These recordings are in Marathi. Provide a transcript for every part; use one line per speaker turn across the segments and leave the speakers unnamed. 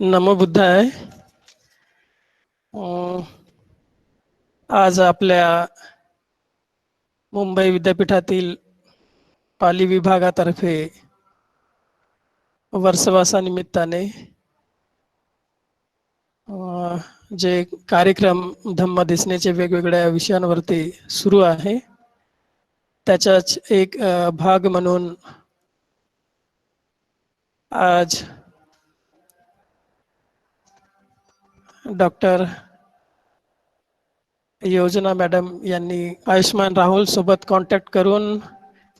नमो बुद्धाय. अं, आज आपल्या मुंबई विद्यापीठातील पाली विभागातर्फे वर्षवासानिमित्ताने जे कार्यक्रम धम्म दिसण्याचे वेगवेगळ्या विषयांवरती सुरू आहे, त्याचाच एक भाग म्हणून आज डॉक्टर योजना मॅडम यांनी आयुष्मान राहुल सोबत कॉन्टॅक्ट करून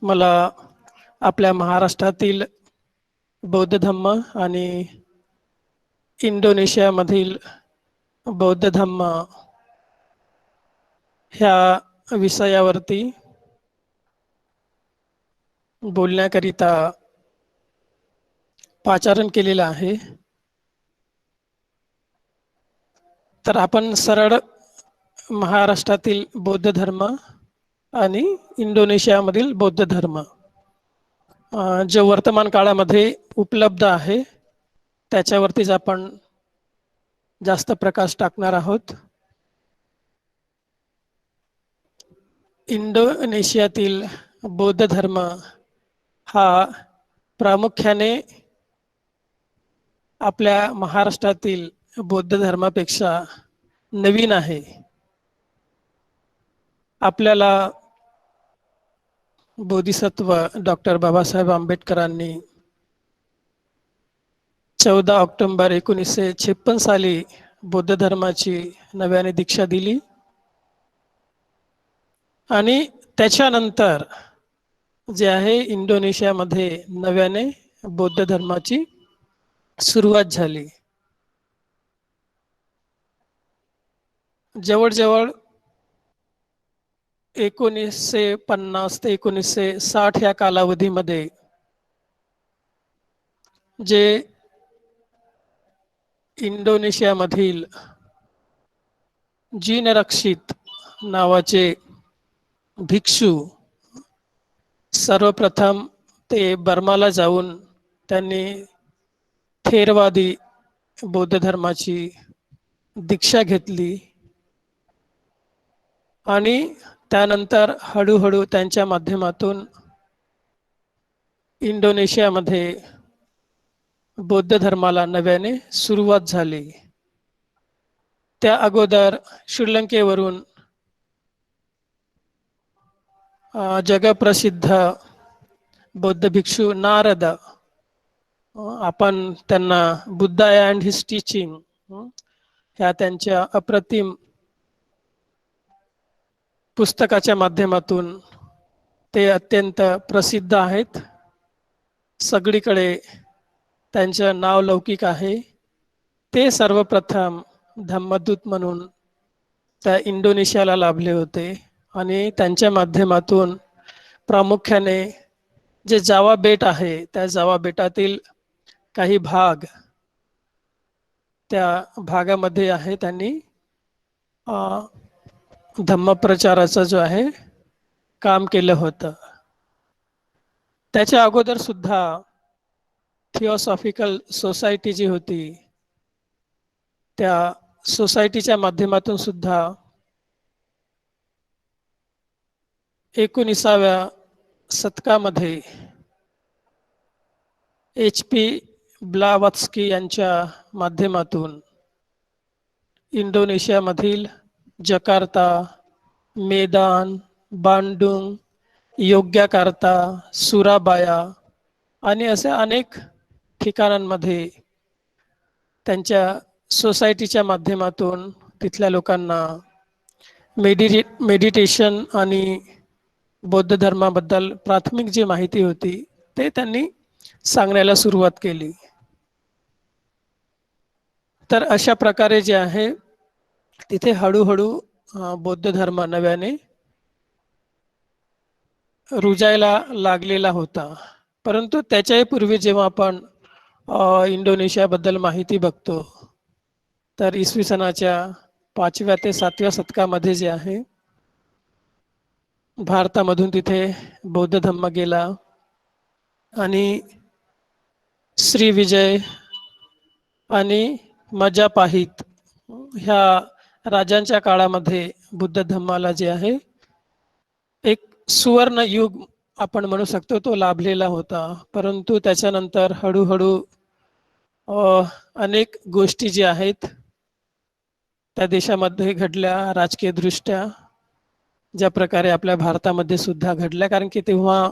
मला आपल्या महाराष्ट्रातील बौद्ध धम्म आणि इंडोनेशियामधील बौद्ध धम्म ह्या विषयावरती बोलण्याकरिता पाचारण केलेलं आहे. तर आपण सरळ महाराष्ट्रातील बौद्ध धर्म आणि इंडोनेशियामधील बौद्ध धर्म जो वर्तमान काळामध्ये उपलब्ध आहे त्याच्यावरतीच आपण जास्त प्रकाश टाकणार आहोत. इंडोनेशियातील बौद्ध धर्म हा प्रामुख्याने आपल्या महाराष्ट्रातील बौद्ध धर्मापेक्षा नवीन आहे. आपल्याला बोधिसत्व डॉक्टर बाबासाहेब आंबेडकरांनी 14 ऑक्टोबर 1956 साली बौद्ध धर्माची नव्याने दीक्षा दिली आणि त्याच्यानंतर जे आहे इंडोनेशियामध्ये नव्याने बौद्ध धर्माची सुरुवात झाली. जवळजवळ 1950 ते 1960 या कालावधीमध्ये जे इंडोनेशियामधील जीनरक्षित नावाचे भिक्षू सर्वप्रथम ते बर्माला जाऊन त्यांनी थेरवादी बौद्ध धर्माची दीक्षा घेतली आणि त्यानंतर हळूहळू त्यांच्या माध्यमातून इंडोनेशियामध्ये बौद्ध धर्माला नव्याने सुरुवात झाली. त्या अगोदर श्रीलंकेवरून जगप्रसिद्ध बौद्ध भिक्षू नारद, आपण त्यांना बुद्धा अँड हिज टीचिंग ह्या त्यांच्या अप्रतिम पुस्तकाच्या माध्यमातून ते अत्यंत प्रसिद्ध आहेत. सगळीकडे त्यांचं नाव लौकिक आहे. ते सर्वप्रथम धम्मदूत म्हणून त्या इंडोनेशियाला लाभले होते आणि त्यांच्या माध्यमातून प्रामुख्याने जे जावा बेट आहे त्या जावा बेटातील काही भाग त्या भागामध्ये आहे त्यांनी धम्मप्रचाराचं जो आहे काम केलं होतं. त्याच्या अगोदर सुद्धा थिओसॉफिकल सोसायटी जी होती त्या सोसायटीच्या माध्यमातून सुद्धा 19व्या शतकामध्ये HP ब्लावत्स्की यांच्या माध्यमातून इंडोनेशियामधील जकार्ता, मेदान, बांडुंग, योग्याकार्ता, सुराबाया आणि अशा अनेक ठिकाणांमध्ये त्यांच्या सोसायटीच्या माध्यमातून तिथल्या लोकांना मेडिटेशन आणि बौद्ध धर्माबद्दल प्राथमिक जी माहिती होती ते त्यांनी सांगण्याला सुरुवात केली. तर अशा प्रकारे जे आहे तिथे हळूहळू बौद्ध धर्म नव्याने रुजायला लागलेला होता. परंतु त्याच्याही पूर्वी जेव्हा आपण इंडोनेशियाबद्दल माहिती बघतो तर इसवी सनाच्या 5व्या ते 7व्या शतकामध्ये जे आहे भारतामधून तिथे बौद्ध धम्म गेला आणि श्री विजय आणि मजापाहित ह्या राजांच्या काळामध्ये बुद्ध धम्माला जे आहे एक सुवर्ण युग आपण म्हणू शकतो तो लाभलेला होता. परंतु त्याच्यानंतर हळूहळू अनेक गोष्टी ज्या आहेत त्या देशामध्ये घडल्या, राजकीय दृष्ट्या ज्या प्रकारे आपल्या भारतामध्ये सुद्धा घडल्या. कारण की तेव्हा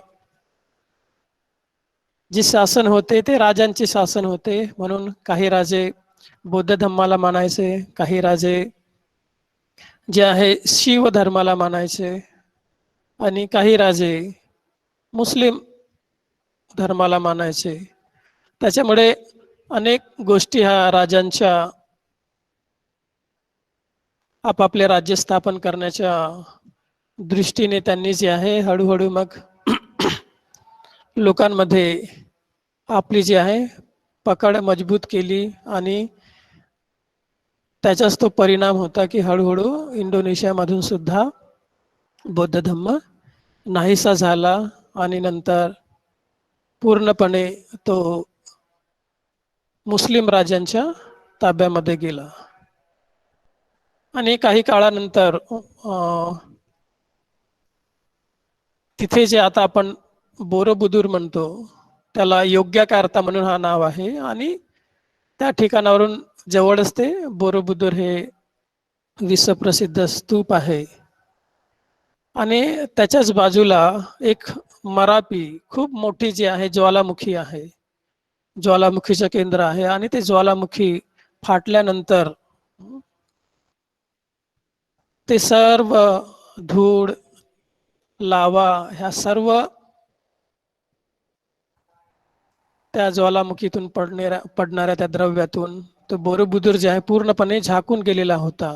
जे शासन होते ते राजांचे शासन होते, म्हणून काही राजे बौद्ध धम्माला मानायचे, काही राजे जे आहे शिव धर्माला मानायचे आणि काही राजे मुस्लिम धर्माला मानायचे. त्याच्यामुळे अनेक गोष्टी ह्या राजांच्या आपापले राज्य स्थापन करण्याच्या दृष्टीने त्यांनी जे आहे हळूहळू मग लोकांमध्ये आपली जी आहे पकड मजबूत केली आणि त्याचाच तो परिणाम होता की हळूहळू इंडोनेशियामधून सुद्धा बौद्ध धम्म नाहीसा झाला आणि नंतर पूर्णपणे तो मुस्लिम राजांच्या ताब्यामध्ये गेला. आणि काही काळानंतर तिथे जे आता आपण बोरोबुदूर म्हणतो त्याला योग्यकारता म्हणून हा नाव आहे आणि त्या ठिकाणावरून जवळच ते बोरोबुदूर हे विश्वप्रसिद्ध स्तूप आहे. आणि त्याच्याच बाजूला एक मरापी खूप मोठी जी आहे ज्वालामुखी आहे, ज्वालामुखीचं केंद्र आहे. आणि ते ज्वालामुखी फाटल्यानंतर ते सर्व धूळ लावा ह्या सर्व त्या ज्वालामुखीतून पडणाऱ्या त्या द्रव्यातून तो बोरोबुदूर जे आहे पूर्णपणे झाकून गेलेला होता.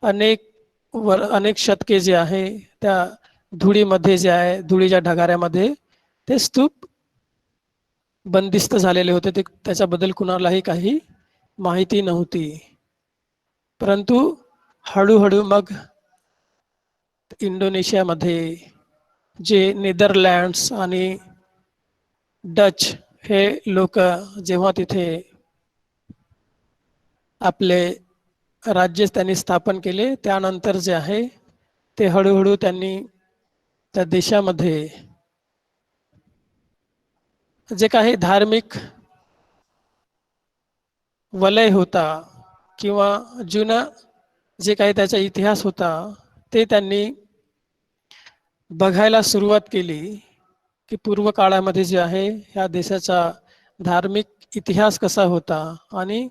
अनेक शतके जे आहे त्या धुळीमध्ये जे आहे धुळीच्या ढगाऱ्यामध्ये ते स्तूप बंदिस्त झालेले होते. ते त्याच्याबद्दल कुणालाही काही माहिती नव्हती. परंतु हळूहळू मग इंडोनेशियामध्ये जे नेदरलँड्स आणि डच हे लोक जेव्हा तिथे आपले राज्य त्यांनी स्थापन केले, त्यानंतर जे आहे ते हळूहळू त्यांनी त्या देशामध्ये जे काही धार्मिक वलय होता किंवा जुना जे काही त्याचा इतिहास होता ते त्यांनी बघायला सुरुवात केली की पूर्व काळामध्ये जे आहे ह्या देशाचा धार्मिक इतिहास कसा होता. आणि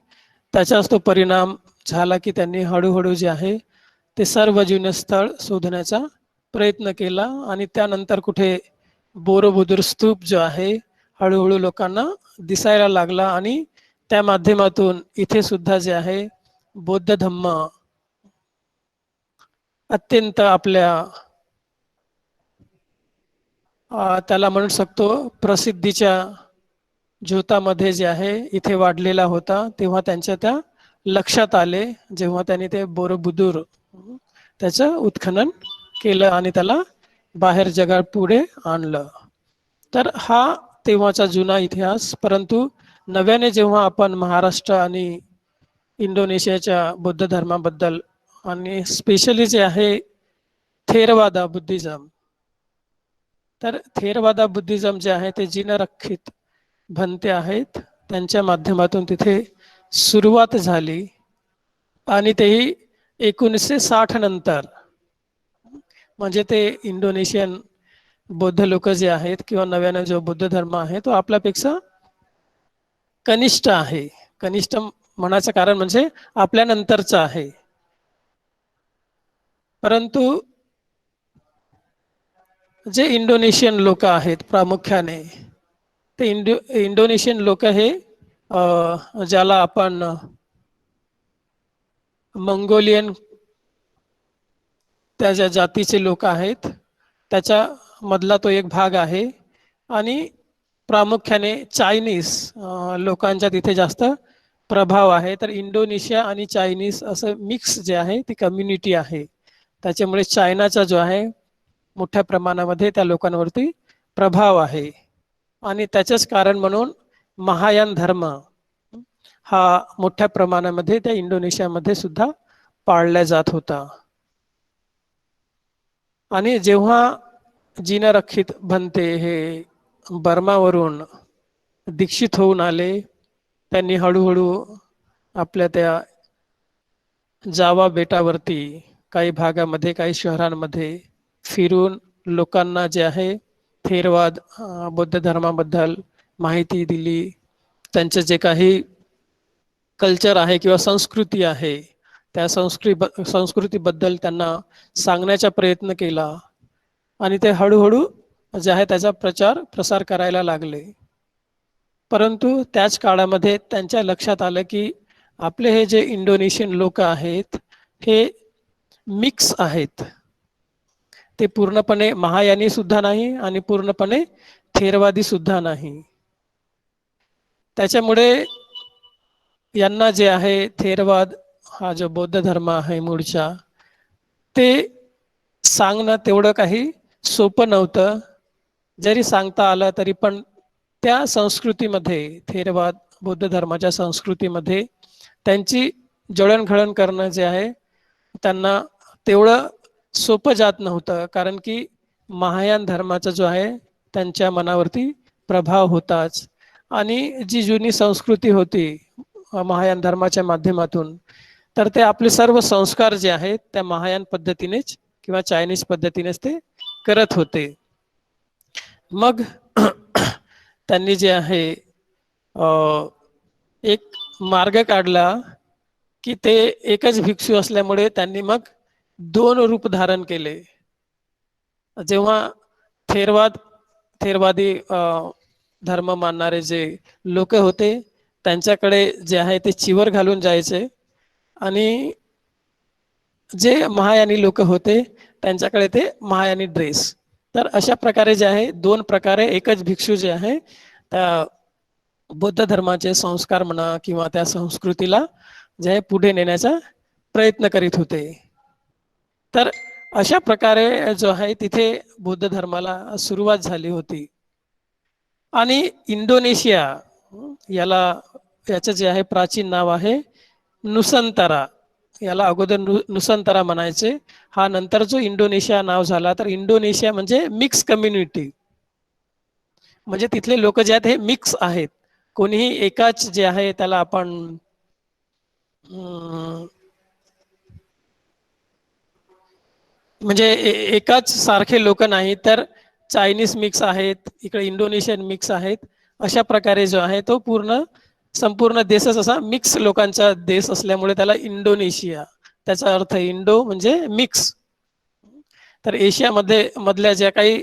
त्याचाच तो परिणाम झाला की त्यांनी हळूहळू जे आहे ते सर्व जुने स्थळ शोधण्याचा प्रयत्न केला. आणि त्यानंतर कुठे बोरोबुदूर स्तूप जो आहे हळूहळू लोकांना दिसायला लागला आणि त्या माध्यमातून इथे सुद्धा जे आहे बौद्ध धम्म अत्यंत आपल्या त्याला म्हणू शकतो प्रसिद्धीच्या ज्योतामध्ये जे आहे इथे वाढलेला होता. तेव्हा त्यांच्या त्या लक्षात आले जेव्हा त्यांनी ते बोरोबुदूर त्याचं उत्खनन केलं आणि त्याला बाहेर जगापुढे आणलं. तर हा तेव्हाचा जुना इतिहास. परंतु नव्याने जेव्हा आपण महाराष्ट्र आणि इंडोनेशियाच्या बौद्ध धर्माबद्दल आणि स्पेशली जे आहे थेरवादा बुद्धिझम, तर थेरवादा बुद्धिझम जे आहे ते जिनरक्षित भंते आहेत त्यांच्या माध्यमातून तिथे सुरुवात झाली. आणि तेही 1960 नंतर, म्हणजे ते इंडोनेशियन बौद्ध लोक जे आहेत किंवा नव्यानं जो बौद्ध धर्म आहे तो आपल्यापेक्षा कनिष्ठ आहे. कनिष्ठ म्हणायचं कारण म्हणजे आपल्यानंतरचा आहे. परंतु जे इंडोनेशियन लोक आहेत प्रामुख्याने ते इंडोनेशियन लोक हे ज्याला आपण मंगोलियन त्या ज्या जातीचे लोक आहेत त्याच्या मधला तो एक भाग आहे. आणि प्रामुख्याने चायनीज लोकांच्या तिथे जास्त प्रभाव आहे. तर इंडोनेशिया आणि चायनीज असं मिक्स जे आहे ती कम्युनिटी आहे. त्याच्यामुळे चायनाचा जो आहे मोठ्या प्रमाणामध्ये त्या लोकांवरती प्रभाव आहे. आणि त्याचंच कारण म्हणून महायान धर्म हा मोठ्या प्रमाणामध्ये त्या इंडोनेशियामध्ये सुद्धा पाळला जात होता. आणि जेव्हा जीनरक्षित भंते हे बर्मावरून दीक्षित होऊन आले, त्यांनी हळूहळू आपल्या त्या जावा बेटावरती काही भागामध्ये, काही शहरांमध्ये फिरून लोकांना जे आहे थेरवाद बौद्ध धर्माबद्दल माहिती दिली. त्यांचे जे काही कल्चर आहे किंवा संस्कृती आहे त्या संस्कृतीबद्दल त्यांना सांगण्याचा प्रयत्न केला आणि ते हळूहळू जे आहे त्याचा प्रसार करायला लागले. परंतु त्याच काळामध्ये त्यांच्या लक्षात आलं की आपले हे जे इंडोनेशियन लोक आहेत हे मिक्स आहेत. ते पूर्णपणे महायानी सुद्धा नाही आणि पूर्णपणे थेरवादी सुद्धा नाही. त्याच्यामुळे यांना जे आहे थेरवाद हा जो बौद्ध धर्म आहे मूळचा, ते सांगणं तेवढं काही सोपं नव्हतं. जरी सांगता आलं तरी पण त्या संस्कृतीमध्ये, थेरवाद बौद्ध धर्माच्या संस्कृतीमध्ये त्यांची जळणघळण करणं जे आहे त्यांना तेवढं सोपं जात नव्हतं. कारण की महायान धर्माचा जो आहे त्यांच्या मनावरती प्रभाव होताच. आणि जी जुनी संस्कृती होती महायान धर्माच्या माध्यमातून, तर ते आपले सर्व संस्कार जे आहेत त्या महायान पद्धतीनेच किंवा चायनीज पद्धतीनेच ते करत होते. मग त्यांनी जे आहे एक मार्ग काढला की ते एकच भिक्षू असल्यामुळे त्यांनी मग 2 रूप धारण केले. जेव्हा थेरवादी धर्म मानणारे जे लोक होते त्यांच्याकडे जे आहे ते चिवर घालून जायचे आणि जे महायानी लोक होते त्यांच्याकडे ते महायानी ड्रेस. तर अशा प्रकारे जे आहे 2 प्रकारे एकच भिक्षू जे आहे त्या बौद्ध धर्माचे संस्कार म्हणा किंवा त्या संस्कृतीला जे आहे पुढे नेण्याचा प्रयत्न करीत होते. तर अशा प्रकारे जो आहे तिथे बौद्ध धर्माला सुरुवात झाली होती. आणि इंडोनेशिया याचं जे आहे प्राचीन नाव आहे नुसंतारा. याला अगोदर नुसंतारा म्हणायचे. हा नंतर जो इंडोनेशिया नाव झाला, तर इंडोनेशिया म्हणजे मिक्स कम्युनिटी, म्हणजे तिथले लोक जे आहेत हे मिक्स आहेत. कोणीही एकाच जे आहे त्याला आपण म्हणजे एकाच सारखे लोक नाही, तर चायनीज मिक्स आहेत, इकडे इंडोनेशियन मिक्स आहेत. अशा प्रकारे जो आहे तो संपूर्ण देशच असा मिक्स लोकांचा देश असल्यामुळे त्याला इंडोनेशिया, त्याचा अर्थ इंडो म्हणजे मिक्स. तर एशियामध्ये मधल्या ज्या काही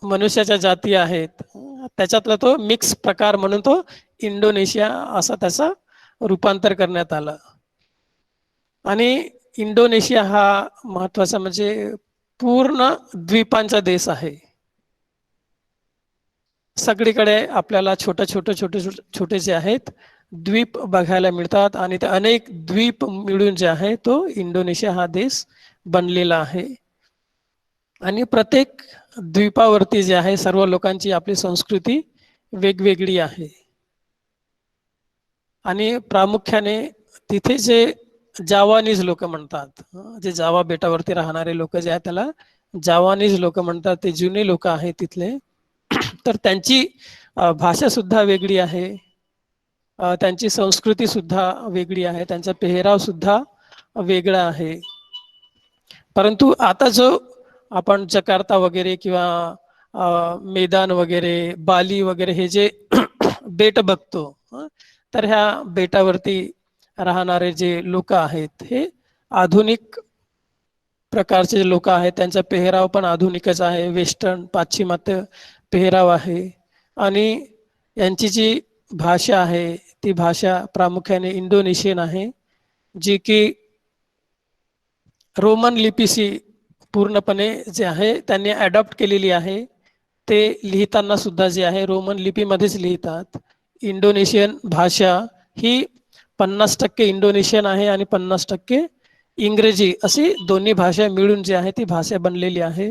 मनुष्याच्या जाती आहेत त्याच्यातला तो मिक्स प्रकार म्हणून तो इंडोनेशिया असा त्याचा रूपांतर करण्यात आलं. आणि इंडोनेशिया हा महत्वाचा म्हणजे पूर्ण द्वीपांचा देश आहे. सगळीकडे आपल्याला छोटे जे आहेत द्वीप बघायला मिळतात आणि ते अनेक द्वीप मिळून जे आहे तो इंडोनेशिया हा देश बनलेला आहे. आणि प्रत्येक द्वीपावरती जे आहे सर्व लोकांची आपली संस्कृती वेगवेगळी आहे. आणि प्रामुख्याने तिथे जे जावानीज लोक म्हणतात, जे जावा बेटावरती राहणारे लोक जे आहेत त्याला जावानीज लोक म्हणतात. ते जुने लोक आहेत तिथले. तर त्यांची भाषा सुद्धा वेगळी आहे, त्यांची संस्कृती सुद्धा वेगळी आहे, त्यांचा पेहराव सुद्धा वेगळा आहे. परंतु आता जो आपण जकार्ता वगैरे किंवा मैदान वगैरे, बाली वगैरे हे जे बेट बघतो, तर ह्या बेटावरती राहणारे जे लोक आहेत हे आधुनिक प्रकारचे लोक आहेत. त्यांचा पेहराव पण आधुनिकच आहे, वेस्टर्न पाश्चिमात्य पेहराव आहे. आणि यांची जी भाषा आहे ती भाषा प्रामुख्याने इंडोनेशियन आहे, जी की रोमन लिपीशी पूर्णपणे जे आहे त्यांनी अडॉप्ट केलेली आहे. ते लिहिताना सुद्धा जे आहे रोमन लिपीमध्येच लिहितात. इंडोनेशियन भाषा ही 50% इंडोनेशियन आहे आणि 50% इंग्रजी, अशी दोन्ही भाषा मिळून जी आहे ती भाषा बनलेली आहे.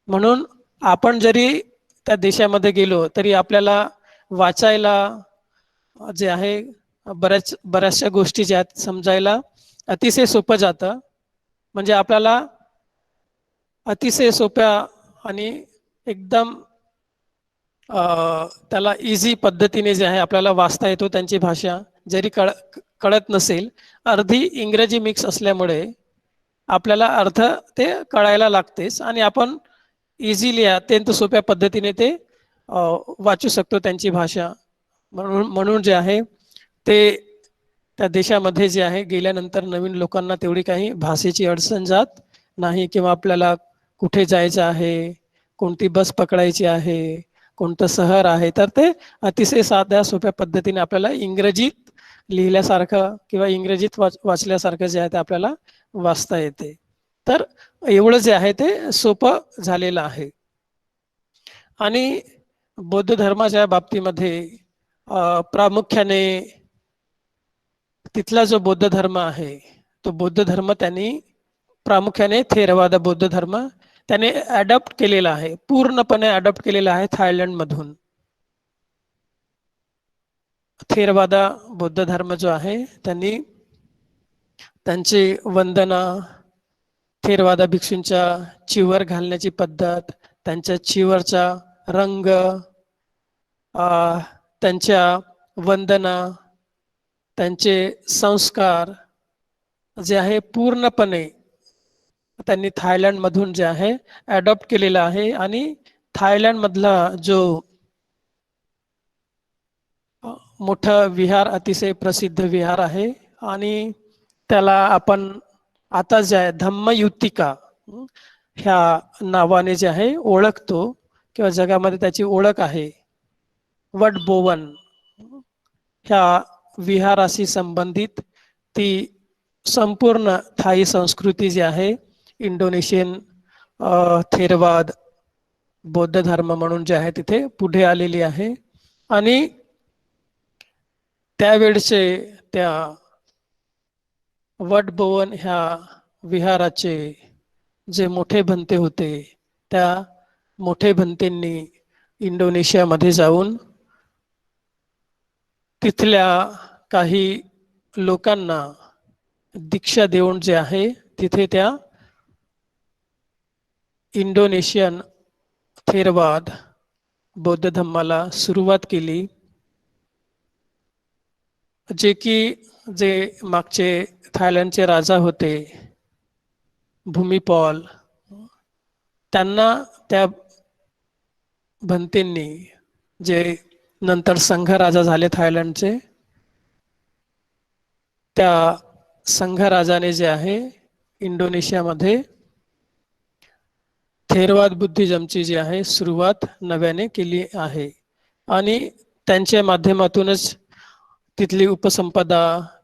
म्हणून आपण जरी त्या देशामध्ये गेलो तरी आपल्याला वाचायला जे आहे बऱ्याचशा गोष्टी ज्या आहेत समजायला अतिशय सोपं जातं. म्हणजे आपल्याला अतिशय सोप्या आणि एकदम त्याला इझी पद्धतीने जे आहे आपल्याला वाचता येतो त्यांची भाषा. जरी कळत नसेल, अर्धी इंग्रजी मिक्स असल्यामुळे आपल्याला अर्थ ते कळायला लागतेच आणि आपण इझिली अत्यंत सोप्या पद्धतीने ते वाचू शकतो त्यांची भाषा. म्हणून म्हणून जे आहे ते त्या देशामध्ये जे आहे गेल्यानंतर नवीन लोकांना तेवढी काही भाषेची अडचण जात नाही, किंवा आपल्याला कुठे जायचं आहे, कोणती बस पकडायची आहे, कोणतं शहर आहे, तर ते अतिशय साध्या सोप्या पद्धतीने आपल्याला इंग्रजीत लिहिल्यासारखं किंवा इंग्रजीत वाचल्यासारखं जे आहे ते आपल्याला वाचता येते. तर एवढं जे आहे ते सोपं झालेलं आहे. आणि बौद्ध धर्माच्या बाबतीमध्ये प्रामुख्याने तिथला जो बौद्ध धर्म आहे तो बौद्ध धर्म त्यांनी प्रामुख्याने थेरवाद बौद्ध धर्म त्याने अडॉप्ट केलेला आहे, पूर्णपणे अडॉप्ट केलेला आहे थायलंड मधून. थेरवाद बौद्ध धर्म जो आहे त्यांनी त्यांची वंदना, थेरवाद भिक्षूंच्या चिवर घालण्याची पद्धत, त्यांच्या चिवरचा रंग, त्यांच्या वंदना, त्यांचे संस्कार जे आहे पूर्णपणे त्यांनी थायलंड मधून जे आहे अडॉप्ट केलेला आहे. आणि थायलंड मधला जो मोठं विहार, अतिशय प्रसिद्ध विहार आहे आणि त्याला आपण आता जे आहे धम्मयुतिका ह्या नावाने जे आहे ओळखतो किंवा जगामध्ये त्याची ओळख आहे. वट बोवन ह्या विहाराशी संबंधित ती संपूर्ण थाई संस्कृती जी आहे इंडोनेशियन थेरवाद बौद्ध धर्म म्हणून जे आहे तिथे पुढे आलेली आहे. आणि त्यावेळचे त्या वट बोवन ह्या विहाराचे जे मोठे भंते होते त्या मोठे भंतेंनी इंडोनेशियामध्ये जाऊन तिथल्या काही लोकांना दीक्षा देऊन जे आहे तिथे त्या इंडोनेशियन थेरवाद बौद्ध धर्माला सुरुवात केली. जे मागचे थायलंडचे राजा होते भूमिपॉल, त्यांना त्या भंतेंनी, जे नंतर संघ राजा झाले थायलंडचे, त्या संघ राजाने जे आहे इंडोनेशियामध्ये थेरवाद बुद्धिझमची जी आहे सुरुवात नव्याने केली आहे. आणि त्यांच्या माध्यमातूनच तिथली उपसंपदा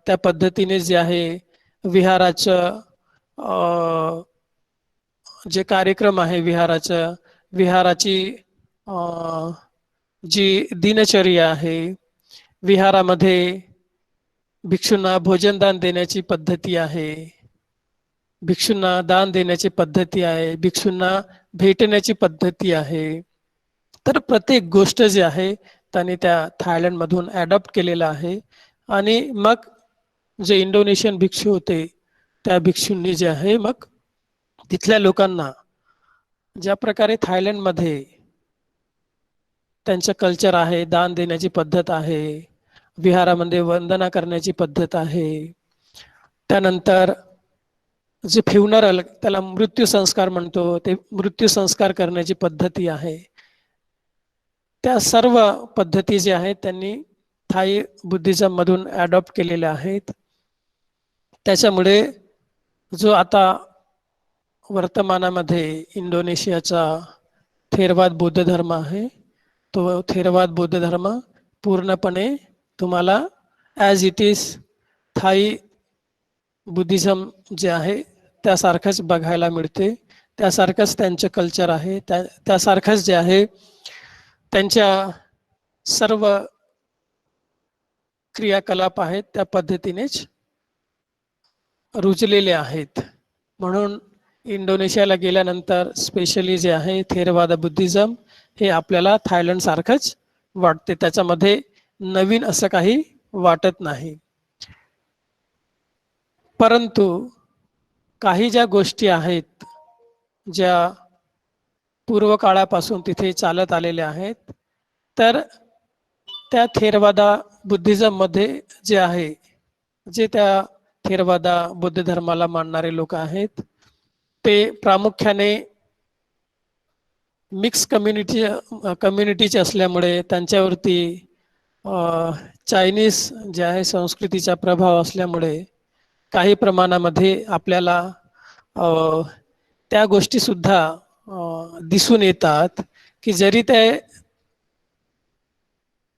त्या पद्धतीने जे आहे विहाराचं जे कार्यक्रम आहे विहाराची जी दिनचर्या आहे, विहारामध्ये भिक्षूंना भोजनदान देण्याची पद्धती आहे, भिक्षूंना दान देण्याची पद्धती आहे, भिक्षूंना भेटण्याची पद्धती आहे. तर प्रत्येक गोष्ट जी आहे त्यांनी त्या थायलंड मधून अडॉप्ट केलेला आहे. आणि मग जे इंडोनेशियन भिक्षू होते त्या भिक्षूंनी जे आहे मग तिथल्या लोकांना ज्या प्रकारे थायलंडमध्ये त्यांचं कल्चर आहे, दान देण्याची पद्धत आहे, विहारामध्ये वंदना करण्याची पद्धत आहे, त्यानंतर जे फ्युनरल त्याला मृत्यू संस्कार म्हणतो ते मृत्यू संस्कार करण्याची पद्धती आहे, त्या सर्व पद्धती ज्या आहेत त्यांनी थाई बुद्धिझम मधून अडॉप्ट केलेल्या आहेत. त्याच्यामुळे जो आता वर्तमानामध्ये इंडोनेशियाचा थेरवाद बौद्ध धर्म आहे तो थेरवाद बौद्ध धर्म पूर्णपणे तुम्हाला as it is Thai Buddhism जे आहे त्यासारखंच बघायला मिळते. त्यासारखंच त्यांचं कल्चर आहे, त्यासारखंच जे आहे त्यांच्या सर्व क्रियाकलाप आहेत त्या पद्धतीनेच रुजलेले आहेत. म्हणून इंडोनेशियाला गेल्यानंतर स्पेशली जे आहे थेरवाद बुद्धिझम हे आपल्याला थायलंड सारखंच वाटते. त्याच्यामध्ये नवीन असं काही वाटत नाही. परंतु काही ज्या गोष्टी आहेत ज्या पूर्व काळापासून तिथे चालत आलेल्या आहेत, तर त्या थेरवादा बुद्धिझम मध्ये जे आहे, जे त्या थेरवादा बुद्ध धर्माला मानणारे लोक आहेत, ते प्रामुख्याने मिक्स कम्युनिटीचे असल्यामुळे त्यांच्यावरती चायनीज जे आहे संस्कृतीचा प्रभाव असल्यामुळे काही प्रमाणामध्ये आपल्याला अ, त्या गोष्टी सुद्धा दिसून येतात की जरी ते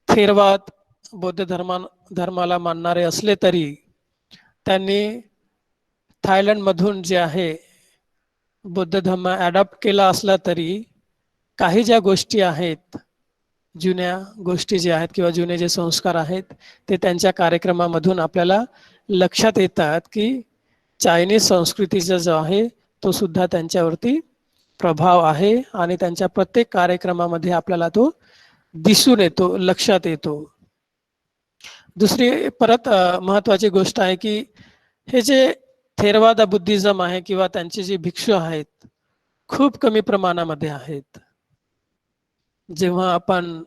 थेरवाद बौद्ध धर्माला मानणारे असले तरी त्यांनी थायलंडमधून जे आहे बुद्ध धर्म ॲडॉप्ट केला असला तरी काही ज्या गोष्टी आहेत, जुन्या गोष्टी ज्या आहेत किंवा जुने जे संस्कार आहेत, ते त्यांच्या कार्यक्रमामधून आपल्याला लक्षात येतात की चायनीज संस्कृतीचा जो आहे तो सुद्धा त्यांच्यावरती प्रभाव आहे आणि त्यांच्या प्रत्येक कार्यक्रमामध्ये आपल्याला तो दिसून येतो, लक्षात येतो. दुसरी परत महत्वाची गोष्ट आहे की हे जे थेरवाद बुद्धिझम आहे किंवा त्यांचे जे भिक्षू आहेत खूप कमी प्रमाणामध्ये आहेत. जेव्हा आपण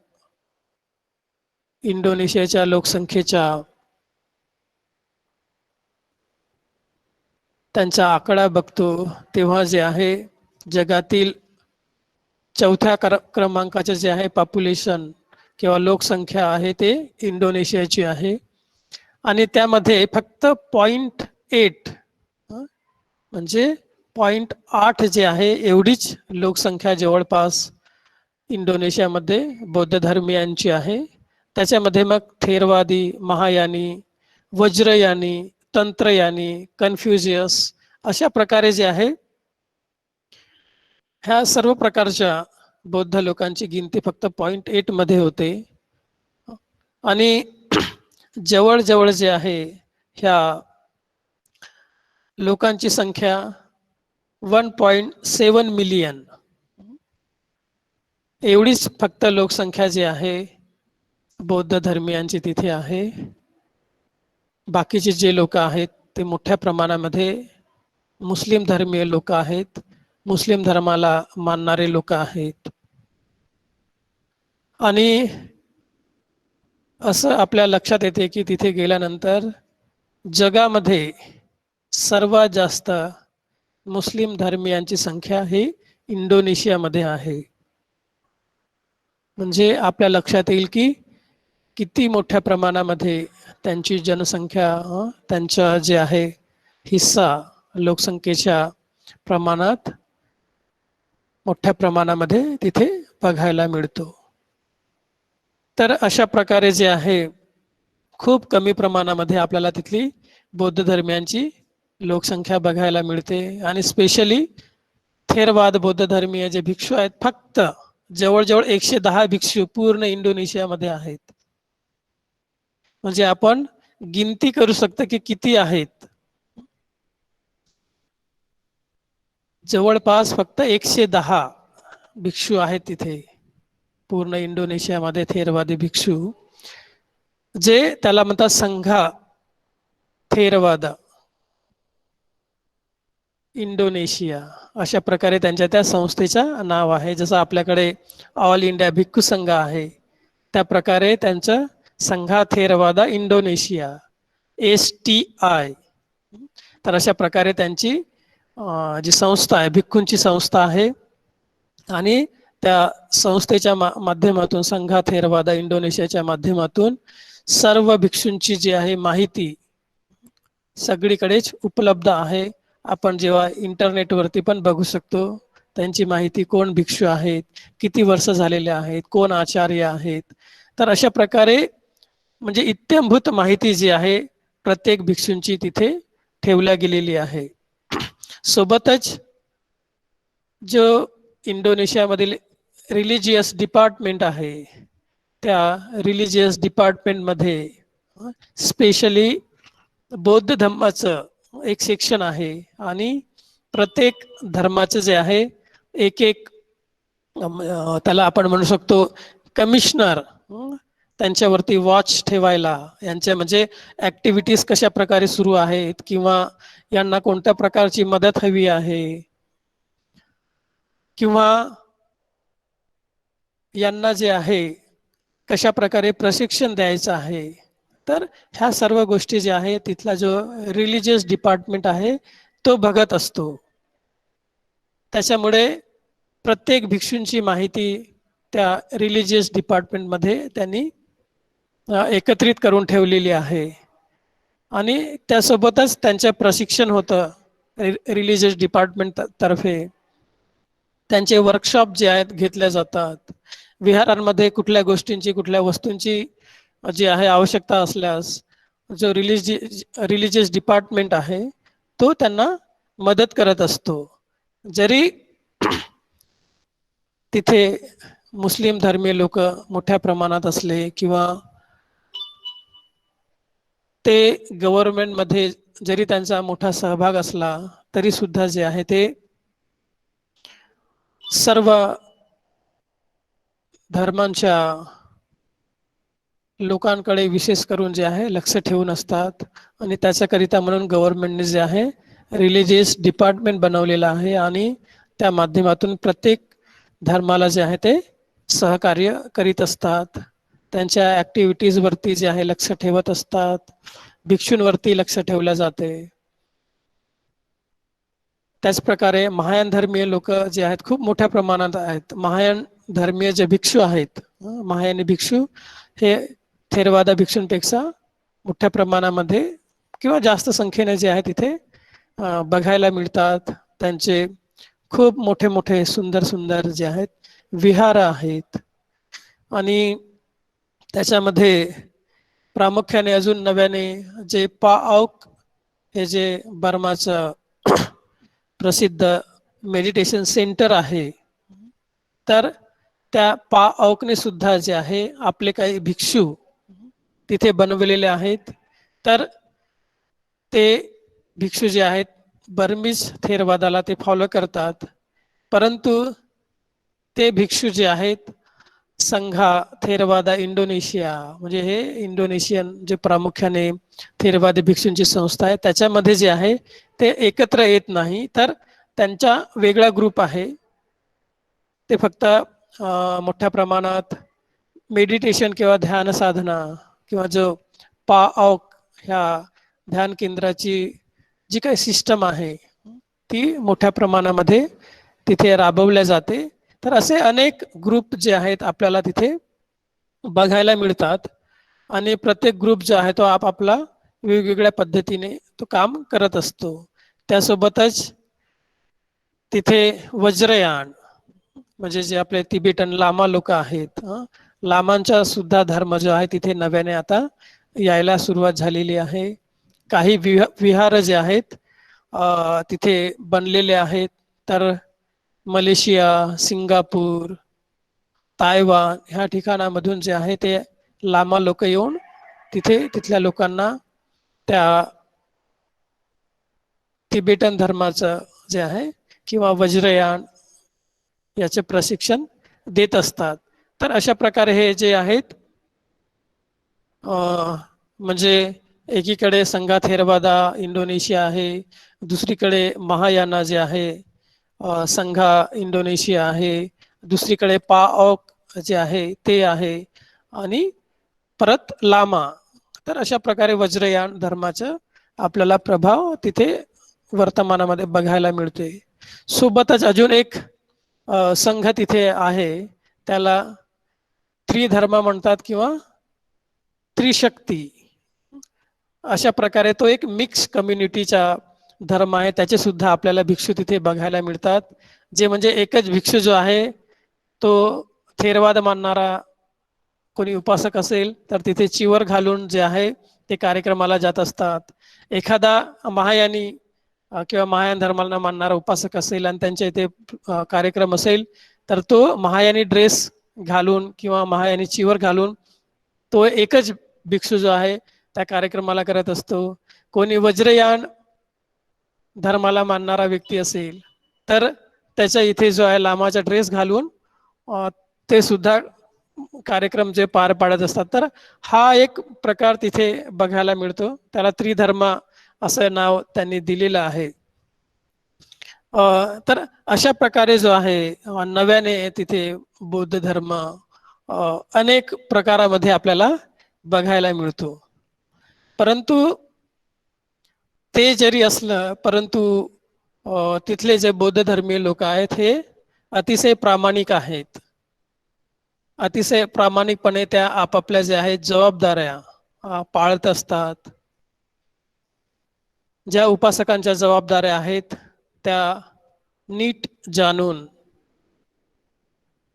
इंडोनेशियाच्या लोकसंख्येच्या त्यांचा आकडा बघतो तेव्हा जे आहे जगातील चौथ्या क्रमांकाचे जे आहे पॉप्युलेशन किंवा लोकसंख्या आहे ते इंडोनेशियाची आहे आणि त्यामध्ये फक्त 0.8 म्हणजे 0.8 जे आहे एवढीच लोकसंख्या जवळपास इंडोनेशियामध्ये बौद्ध धर्मियांची आहे. त्याच्यामध्ये मग थेरवादी, महायानी, वज्रयानी, तंत्रयानी, कन्फ्युजियस अशा प्रकारे जे आहे ह्या सर्व प्रकारच्या बौद्ध लोकांची गिनती फक्त 0.8 मध्ये होते आणि जवळजवळ जे आहे ह्या लोकांची संख्या 1.7 मिलियन एवढीच फक्त लोकसंख्या जी आहे बौद्ध धर्मियांची तिथे आहे. बाकीचे जे लोक आहेत ते मोठ्या प्रमाणामध्ये मुस्लिम धर्मीय लोक आहेत, मुस्लिम धर्माला मानणारे लोक आहेत. आणि असं आपल्या लक्षात येते की तिथे गेल्यानंतर जगामध्ये सर्वात जास्त मुस्लिम धर्मियांची संख्या ही इंडोनेशियामध्ये आहे. म्हणजे आपल्या लक्षात येईल की किती मोठ्या प्रमाणामध्ये त्यांची जनसंख्या, त्यांचा जे आहे हिस्सा लोकसंख्येच्या प्रमाणात मोठ्या प्रमाणामध्ये तिथे बघायला मिळतो. तर अशा प्रकारे जे आहे खूप कमी प्रमाणामध्ये आपल्याला तिथली बौद्ध धर्मियांची लोकसंख्या बघायला मिळते आणि स्पेशली थेरवाद बौद्ध धर्मीय जे भिक्षू आहेत फक्त जवळजवळ 110 भिक्षू पूर्ण इंडोनेशियामध्ये आहेत. म्हणजे आपण गिनती करू शकतो की किती आहेत. जवळपास फक्त 110 भिक्षू आहेत तिथे पूर्ण इंडोनेशियामध्ये थेरवादी भिक्षू, जे त्याला म्हणतात संघा थेरवाद इंडोनेशिया अशा प्रकारे त्यांच्या त्या संस्थेचं नाव आहे. जसं आपल्याकडे ऑल इंडिया भिक्खू संघ आहे त्या प्रकारे त्यांचं संघा थेरवादा इंडोनेशिया STI. तर अशा प्रकारे त्यांची जी संस्था आहे भिक्खूंची संस्था आहे आणि त्या संस्थेच्या माध्यमातून संघा थेरवादा इंडोनेशियाच्या माध्यमातून सर्व भिक्षूंची जी आहे माहिती सगळीकडेच उपलब्ध आहे. आपण जेव्हा इंटरनेटवरती पण बघू शकतो त्यांची माहिती, कोण भिक्षू आहेत, किती वर्ष झालेले आहेत, कोण आचार्य आहेत. तर अशा प्रकारे म्हणजे इत्थंभूत माहिती जी आहे प्रत्येक भिक्षूंची तिथे ठेवल्या गेलेली आहे. सोबतच जो इंडोनेशियामधील रिलिजियस डिपार्टमेंट आहे त्या रिलिजियस डिपार्टमेंटमध्ये स्पेशली बौद्ध धर्माचं एक सेक्शन आहे आणि प्रत्येक धर्माचं जे आहे एक एक त्याला आपण म्हणू शकतो कमिशनर त्यांच्यावरती वॉच ठेवायला, यांच्या म्हणजे ऍक्टिव्हिटीज कशा प्रकारे सुरू आहेत किंवा यांना कोणत्या प्रकारची मदत हवी आहे किंवा यांना जे आहे कशा प्रकारे प्रशिक्षण द्यायचं आहे. तर ह्या सर्व गोष्टी ज्या आहे तिथला जो रिलिजियस डिपार्टमेंट आहे तो बघत असतो. त्याच्यामुळे प्रत्येक भिक्षूंची माहिती त्या रिलिजियस डिपार्टमेंटमध्ये त्यांनी एकत्रित करून ठेवलेली आहे आणि त्यासोबतच त्यांचं प्रशिक्षण होतं रिलिजियस डिपार्टमेंट तर्फे. त्यांचे वर्कशॉप जे आहेत घेतले जातात. विहारांमध्ये कुठल्या गोष्टींची कुठल्या वस्तूंची जी आहे आवश्यकता असल्यास जो रिलिजियस डिपार्टमेंट आहे तो त्यांना मदत करत असतो. जरी तिथे मुस्लिम धर्मीय लोक मोठ्या प्रमाणात असले किंवा ते गव्हर्नमेंटमध्ये जरी त्यांचा मोठा सहभाग असला तरी सुद्धा जे आहे ते सर्व धर्मांच्या लोकांकडे विशेष करून जे आहे लक्ष ठेवून असतात आणि त्याच्याकरिता म्हणून गव्हर्नमेंटने जे आहे रिलिजियस डिपार्टमेंट बनवलेलं आहे आणि त्या माध्यमातून प्रत्येक धर्माला जे आहे ते सहकार्य करीत असतात. त्यांच्या ॲक्टिव्हिटीजवरती जे आहे लक्ष ठेवत असतात. भिक्षूंवरती लक्ष ठेवलं जाते. त्याचप्रकारे महायान धर्मीय लोक जे आहेत खूप मोठ्या प्रमाणात आहेत. महायान धर्मीय जे भिक्षू आहेत, महायानी भिक्षू हे थेरवादा भिक्षूंपेक्षा मोठ्या प्रमाणामध्ये किंवा जास्त संख्येने जे आहे तिथे बघायला मिळतात. त्यांचे खूप मोठे मोठे सुंदर सुंदर जे आहेत विहार आहेत आणि त्याच्यामध्ये प्रामुख्याने अजून नव्याने जे पाआउक हे जे बर्माचं प्रसिद्ध मेडिटेशन सेंटर आहे, तर त्या पाआउकने सुद्धा जे आहे आपले काही भिक्षू तिथे बनवलेले आहेत. तर ते भिक्षू जे आहेत बर्मीज थेरवादाला ते फॉलो करतात, परंतु ते भिक्षू जे आहेत संघा थेरवादा इंडोनेशिया म्हणजे हे इंडोनेशियन जे प्रामुख्याने थेरवादी भिक्षूंची संस्था आहे त्याच्यामध्ये जे आहे ते एकत्र येत नाही. तर त्यांचा वेगळा ग्रुप आहे. ते फक्त मोठ्या प्रमाणात मेडिटेशन किंवा ध्यान साधना किंवा जो पाआउक ह्या ध्यान केंद्राची जी काही सिस्टम आहे ती मोठ्या प्रमाणामध्ये तिथे राबवल्या जाते. तर असे अनेक ग्रुप जे आहेत आपल्याला तिथे बघायला मिळतात आणि प्रत्येक ग्रुप जो आहे तो आपापला वेगवेगळ्या पद्धतीने तो काम करत असतो. त्यासोबतच तिथे वज्रयान म्हणजे जे आपले तिबेटन लामा लोक आहेत, लामांचा सुद्धा धर्म जो आहे तिथे नव्याने आता यायला सुरुवात झालेली आहे. काही विहार जे आहेत तिथे बनलेले आहेत. तर मलेशिया, सिंगापूर, तायवान ह्या ठिकाणामधून जे आहे ते लामा लोक येऊन तिथे तिथल्या लोकांना त्या तिबेटन धर्माचं जे आहे किंवा वज्रयान याचे प्रशिक्षण देत असतात. तर अशा प्रकारे हे जे आहेत म्हणजे एकीकडे संघा थेरवादा इंडोनेशिया आहे, दुसरीकडे महायाना जे आहे संघा इंडोनेशिया आहे, दुसरीकडे पाआउक जे आहे ते आहे आणि परत लामा. तर अशा प्रकारे वज्रयान धर्माचं आपल्याला प्रभाव तिथे वर्तमानामध्ये बघायला मिळते. सोबतच अजून एक संघ तिथे आहे, त्याला त्रिधर्म म्हणतात किंवा त्रिशक्ती. अशा प्रकारे तो एक मिक्स कम्युनिटीचा धर्म आहे. त्याचे सुद्धा आपल्याला भिक्षू तिथे बघायला मिळतात. जे म्हणजे एकच भिक्षू जो आहे तो थेरवाद मानणारा कोणी उपासक असेल तर तिथे चिवर घालून जे आहे ते कार्यक्रमाला जात असतात. एखादा महायानी किंवा महायान धर्माला मानणारा उपासक असेल आणि त्यांच्या इथे कार्यक्रम असेल तर तो महायानी ड्रेस घालून किंवा महायानी चिवर घालून तो एकच भिक्षू जो आहे त्या कार्यक्रमाला करत असतो. कोणी वज्रयान धर्माला मानणारा व्यक्ती असेल तर त्याच्या इथे जो आहे लामाचा ड्रेस घालून ते सुद्धा कार्यक्रम जे पार पाडत असतात. तर हा एक प्रकार तिथे बघायला मिळतो. त्याला त्रिधर्म असं नाव त्यांनी दिलेलं आहे. तर अशा प्रकारे जो आहे नव्याने तिथे बौद्ध धर्म अनेक प्रकारामध्ये आपल्याला बघायला मिळतो. परंतु ते जरी असलं, परंतु तिथले जे बौद्ध धर्मीय लोक आहेत हे अतिशय प्रामाणिक आहेत. अतिशय प्रामाणिकपणे त्या आपापल्या जे आहेत जबाबदाऱ्या पाळत असतात. ज्या उपासकांच्या जबाबदाऱ्या आहेत त्या नीट जाणून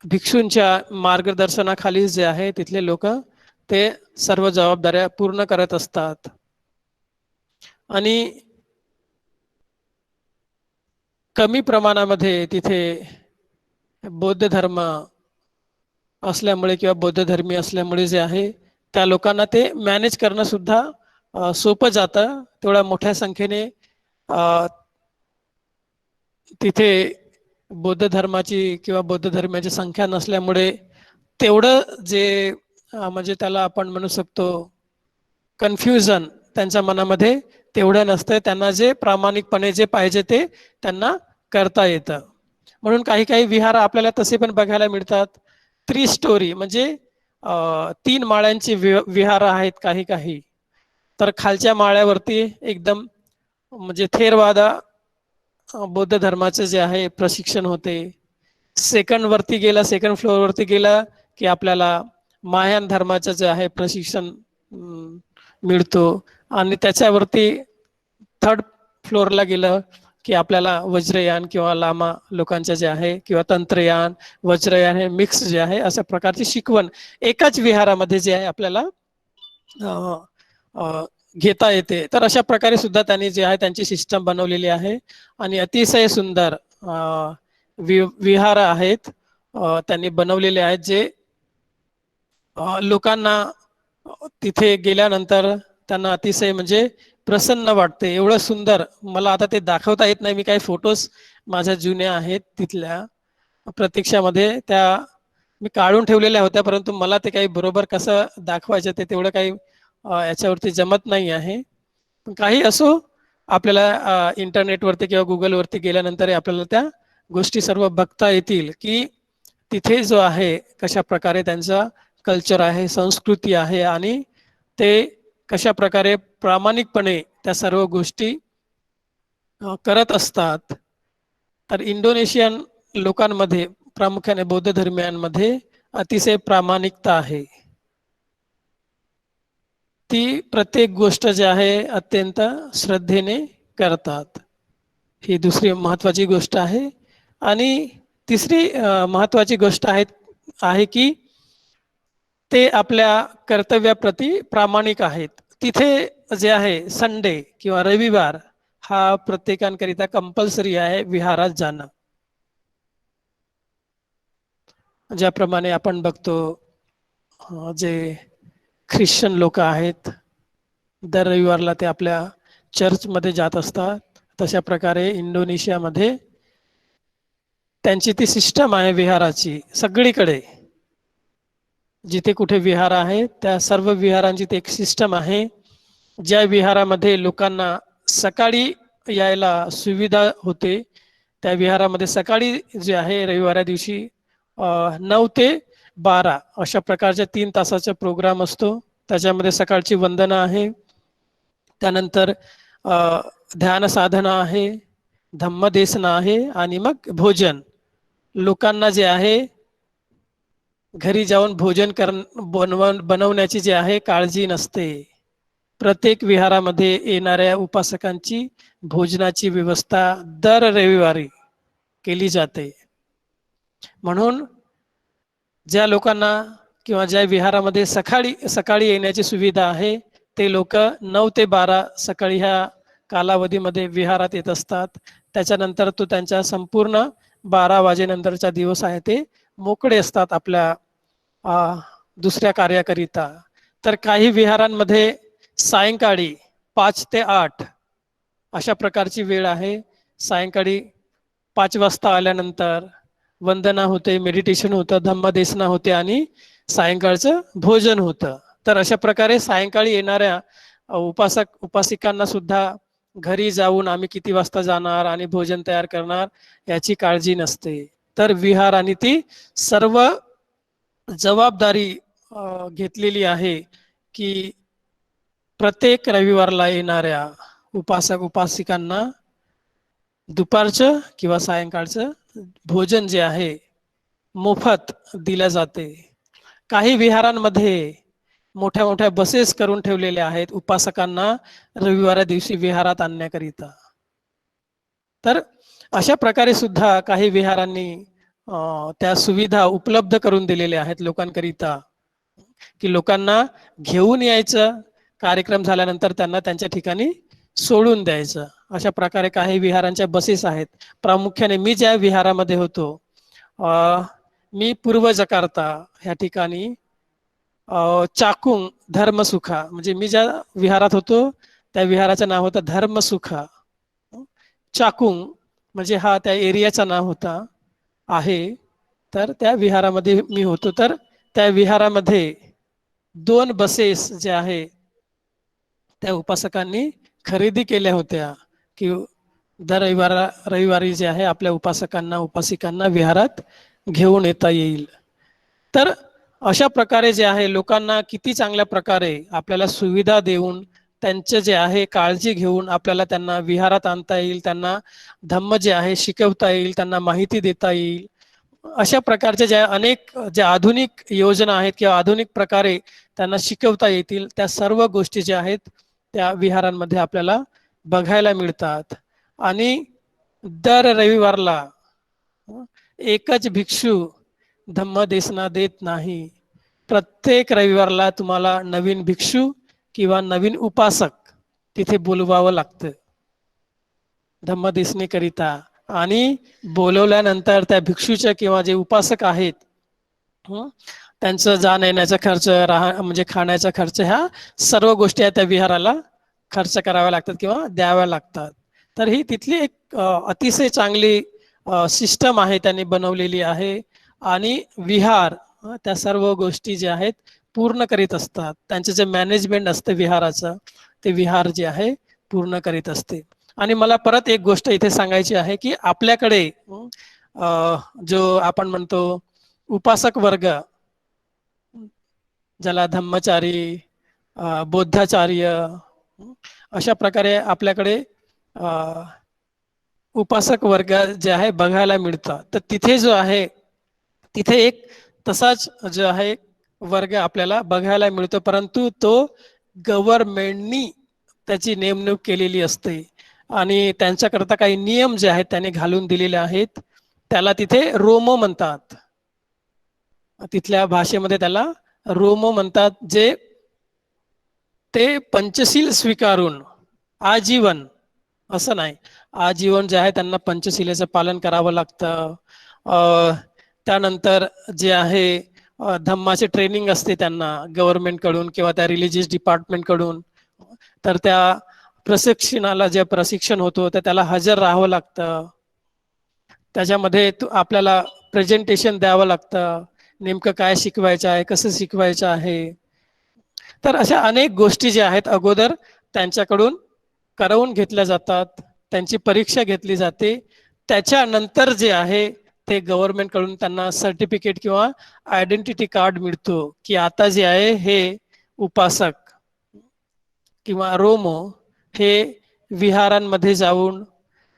भिक्षूंच्या मार्गदर्शनाखाली जे आहे तिथले लोक ते सर्व जबाबदाऱ्या पूर्ण करत असतात. आणि कमी प्रमाणामध्ये तिथे बौद्ध धर्म असल्यामुळे किंवा बौद्ध धर्मी असल्यामुळे जे आहे त्या लोकांना ते मॅनेज करणं सुद्धा सोपं जातं. तेवढ्या मोठ्या संख्येने तिथे बौद्ध धर्माची किंवा बौद्ध धर्माची संख्या नसल्यामुळे तेवढं जे म्हणजे त्याला आपण म्हणू शकतो कन्फ्युजन त्यांच्या मनामध्ये तेवढं नसतं. त्यांना जे प्रामाणिकपणे जे पाहिजे ते त्यांना करता येतं. म्हणून काही काही विहार आपल्याला तसे पण बघायला मिळतात. त्रिस्टोरी म्हणजे 3 माळ्यांची विहार आहेत काही काही. तर खालच्या माळ्यावरती एकदम म्हणजे थेरवादा बौद्ध धर्माचे जे आहे प्रशिक्षण होते. सेकंड फ्लोअरवरती गेला की आपल्याला महायान धर्माचं जे आहे प्रशिक्षण मिळतो. आणि त्याच्यावरती थर्ड फ्लोअरला गेलं की आपल्याला वज्रयान किंवा लामा लोकांचे जे आहे किंवा तंत्रयान वज्रयान हे मिक्स जे आहे अशा प्रकारची शिकवण एकाच विहारामध्ये जे आहे आपल्याला घेता येते. तर अशा प्रकारे सुद्धा त्यांनी जे आहे त्यांची सिस्टम बनवलेली आहे. आणि अतिशय सुंदर विहार आहेत त्यांनी बनवलेले आहेत जे लोकांना तिथे गेल्यानंतर त्यांना अतिशय म्हणजे प्रसन्न वाटते. एवढं सुंदर मला आता ते दाखवता येत नाही. मी काही फोटोज माझ्या जुन्या आहेत तिथल्या प्रतीक्षामध्ये त्या मी काढून ठेवलेल्या होत्या, परंतु मला ते काही बरोबर कसं दाखवायचं ते तेवढं काही याच्यावरती जमत नाही आहे. पण काही असो आपल्याला इंटरनेटवरती किंवा गुगलवरती गेल्यानंतर आपल्याला त्या गोष्टी सर्व बघता येतील की तिथे जो आहे कशा प्रकारे त्यांचा कल्चर आहे संस्कृती आहे आणि ते कशा प्रकारे प्रामाणिकपणे त्या सर्व गोष्टी करत असतात. तर इंडोनेशियन लोकांमध्ये प्रामुख्याने बौद्ध धर्मियांमध्ये अतिशय प्रामाणिकता आहे. ती प्रत्येक गोष्ट जी आहे अत्यंत श्रद्धेने करतात. ही दुसरी महत्वाची गोष्ट आहे. आणि तिसरी महत्वाची गोष्ट आहे की ते आपल्या कर्तव्याप्रती प्रामाणिक आहेत. तिथे जे आहे संडे किंवा रविवार हा प्रत्येकांकरिता कंपल्सरी आहे विहारात जाणं. ज्याप्रमाणे आपण बघतो जे ख्रिश्चन लोक आहेत दर रविवारला ते आपल्या चर्चमध्ये जात असतात. तशा प्रकारे इंडोनेशियामध्ये त्यांची ती सिस्टम आहे विहाराची. सगळीकडे जिथे कुठे विहार आहे त्या सर्व विहारांची ती एक सिस्टम आहे. ज्या विहारामध्ये लोकांना सकाळी यायला सुविधा होते त्या विहारामध्ये सकाळी जे आहे रविवारा दिवशी 9 ते 12 अशा प्रकारच्या 3 तासाचा प्रोग्राम असतो. त्याच्यामध्ये सकाळची वंदना आहे, त्यानंतर ध्यान साधना आहे, धम्मदेसना आहे आणि मग भोजन. लोकांना जे आहे घरी जाऊन भोजन बनवण्याची जी आहे काळजी नसते. प्रत्येक विहारामध्ये येणाऱ्या उपासकांची भोजनाची व्यवस्था दर रविवारी केली जाते. म्हणून ज्या लोकांना किंवा ज्या विहारामध्ये सकाळी येण्याची सुविधा आहे ते लोक 9 ते 12 सकाळी ह्या कालावधीमध्ये विहारात येत असतात. त्याच्यानंतर तो त्यांच्या संपूर्ण 12 वाजेनंतरचा दिवस आहे ते मोकळे असतात आपल्या दुसऱ्या कार्याकरिता. तर काही विहारांमध्ये सायंकाळी 5 ते 8 अशा प्रकारची वेळ आहे. सायंकाळी 5 वाजता आल्यानंतर वंदना होते, मेडिटेशन होतं, धम्मदेसना होते आणि सायंकाळचं भोजन होतं. तर अशा प्रकारे सायंकाळी येणाऱ्या उपासक उपासिकांना सुद्धा घरी जाऊन आम्ही किती वाजता जाणार आणि भोजन तयार करणार याची काळजी नसते. तर विहार आणि ती सर्व जबाबदारी घेतलेली आहे की प्रत्येक रविवारला येणाऱ्या उपासक उपासिकांना दुपारचं किंवा सायंकाळचं भोजन जे आहे मोफत दिल्या जाते. काही विहारांमध्ये मोठ्या मोठ्या बसेस करून ठेवलेल्या आहेत उपासकांना रविवारा दिवशी विहारात आणण्याकरिता. तर अशा प्रकारे सुद्धा काही विहारांनी त्या सुविधा उपलब्ध करून दिलेल्या आहेत लोकांकरिता की लोकांना घेऊन यायचं, कार्यक्रम झाल्यानंतर त्यांना त्यांच्या ठिकाणी सोडून द्यायचं. अशा प्रकारे काही विहारांच्या बसेस आहेत. प्रामुख्याने मी ज्या विहारामध्ये होतो, मी पूर्व जकार्ता ह्या ठिकाणी चाकुंग धर्मसुखा, म्हणजे मी ज्या विहारात होतो त्या विहाराचं नाव होतं धर्मसुखा. चाकुंग म्हणजे हा त्या एरियाचं नाव होता आहे. तर त्या विहारामध्ये मी होतो. तर त्या विहारामध्ये 2 बसेस जे आहे त्या उपासकांनी खरेदी केल्या होत्या की दर रविवारी जे आहे आपल्या उपासकांना उपासिकांना विहारात घेऊन येता येईल. तर अशा प्रकारे जे आहे लोकांना किती चांगल्या प्रकारे आपल्याला सुविधा देऊन त्यांचे जे आहे काळजी घेऊन आपल्याला त्यांना विहारात आणता येईल, त्यांना धम्म जे आहे शिकवता येईल, त्यांना माहिती देता येईल. अशा प्रकारच्या ज्या अनेक ज्या आधुनिक योजना आहेत किंवा आधुनिक प्रकारे त्यांना शिकवता येतील त्या सर्व गोष्टी ज्या आहेत त्या विहारांमध्ये आपल्याला बघायला मिळतात. आणि दर रविवारला एकच भिक्षू धम्म देसना देत नाही. प्रत्येक रविवारला तुम्हाला नवीन भिक्षू किंवा नवीन उपासक तिथे बोलवावं लागतं धम्मदेसनेकरिता. आणि बोलवल्यानंतर त्या भिक्षूच्या किंवा जे उपासक आहेत त्यांचं जाण येण्याचा खर्च, म्हणजे खाण्याचा खर्च, ह्या सर्व गोष्टी त्या विहाराला खर्च कराव्या लागतात किंवा द्याव्या लागतात. तर ही तिथली एक अतिशय चांगली सिस्टम आहे त्यांनी बनवलेली आहे. आणि विहार त्या सर्व गोष्टी ज्या आहेत पूर्ण करीत असतात. त्यांचं जे मॅनेजमेंट असतं विहाराचं ते विहार जे आहे पूर्ण करीत असते. आणि मला परत एक गोष्ट इथे सांगायची आहे की आपल्याकडे जो आपण म्हणतो उपासक वर्ग, ज्याला धम्मचारी, बौद्धाचार्य, अशा प्रकारे आपल्याकडे उपासक वर्ग जे आहे बघायला मिळतात. तर तिथे जो आहे तिथे एक तसाच जो आहे वर्ग आपल्याला बघायला मिळतो, परंतु तो गव्हर्नमेंटनी त्याची नेमणूक केलेली असते आणि त्यांच्याकरता काही नियम जे आहेत त्याने घालून दिलेले आहेत. त्याला तिथे रोमो म्हणतात, तिथल्या भाषेमध्ये त्याला रोमो म्हणतात. जे ते पंचशील स्वीकारून आजीवन, असं नाही, आजीवन जे आहे त्यांना पंचशिलेचं पालन करावं लागतं. त्यानंतर जे आहे धम्माचे ट्रेनिंग असते त्यांना गव्हर्नमेंटकडून किंवा त्या रिलिजियस डिपार्टमेंटकडून. तर त्या प्रशिक्षणाला जे प्रशिक्षण होतं तर त्याला हजर राहावं लागतं. त्याच्यामध्ये आपल्याला प्रेझेंटेशन द्यावं लागतं, नेमकं काय शिकवायचं आहे, कसं शिकवायचं आहे. तर अशा अनेक गोष्टी ज्या आहेत अगोदर त्यांच्याकडून करवून घेतल्या जातात, त्यांची परीक्षा घेतली जाते. त्याच्यानंतर जे आहे ते गव्हर्नमेंटकडून त्यांना सर्टिफिकेट किंवा आयडेंटिटी कार्ड मिळतो की आता जे आहे हे उपासक किंवा रोमो हे विहारांमध्ये जाऊन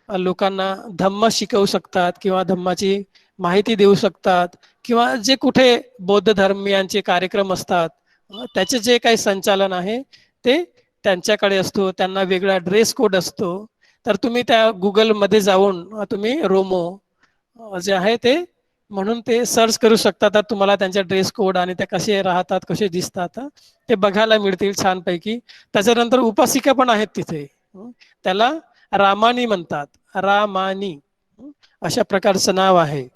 लोकांना धम्म शिकवू शकतात किंवा धम्माची माहिती देऊ शकतात. किंवा जे कुठे बौद्ध धर्मीयांचे कार्यक्रम असतात त्याचे जे काही संचालन आहे ते त्यांच्याकडे असतो. त्यांना वेगळा ड्रेस कोड असतो. तर तुम्ही त्या गुगलमध्ये जाऊन तुम्ही रोमो जे आहे ते म्हणून ते सर्च करू शकता. तर तुम्हाला त्यांच्या ड्रेस कोड आणि ते कसे राहतात, कसे दिसतात ते बघायला मिळतील छानपैकी. त्याच्यानंतर उपासिका पण आहेत तिथे, त्याला रामानी म्हणतात, रामानी अशा प्रकारचं नाव आहे.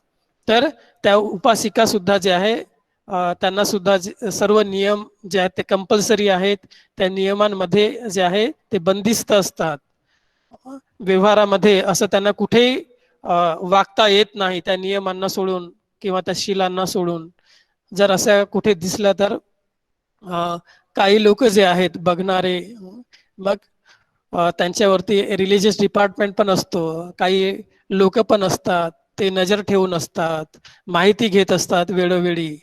तर त्या उपासिका सुद्धा जे आहे त्यांना सुद्धा सर्व नियम जे आहेत ते कंपल्सरी आहेत. त्या नियमांमध्ये जे आहे ते बंदिस्त असतात. व्यवहारामध्ये असं त्यांना कुठेही वागता येत नाही त्या नियमांना सोडून किंवा त्या शिलांना सोडून. जर असं कुठे दिसलं तर काही लोक जे आहेत बघणारे, मग त्यांच्यावरती रिलिजियस डिपार्टमेंट पण असतो, काही लोक पण असतात, ते नजर ठेवून असतात, माहिती घेत असतात वेळोवेळी.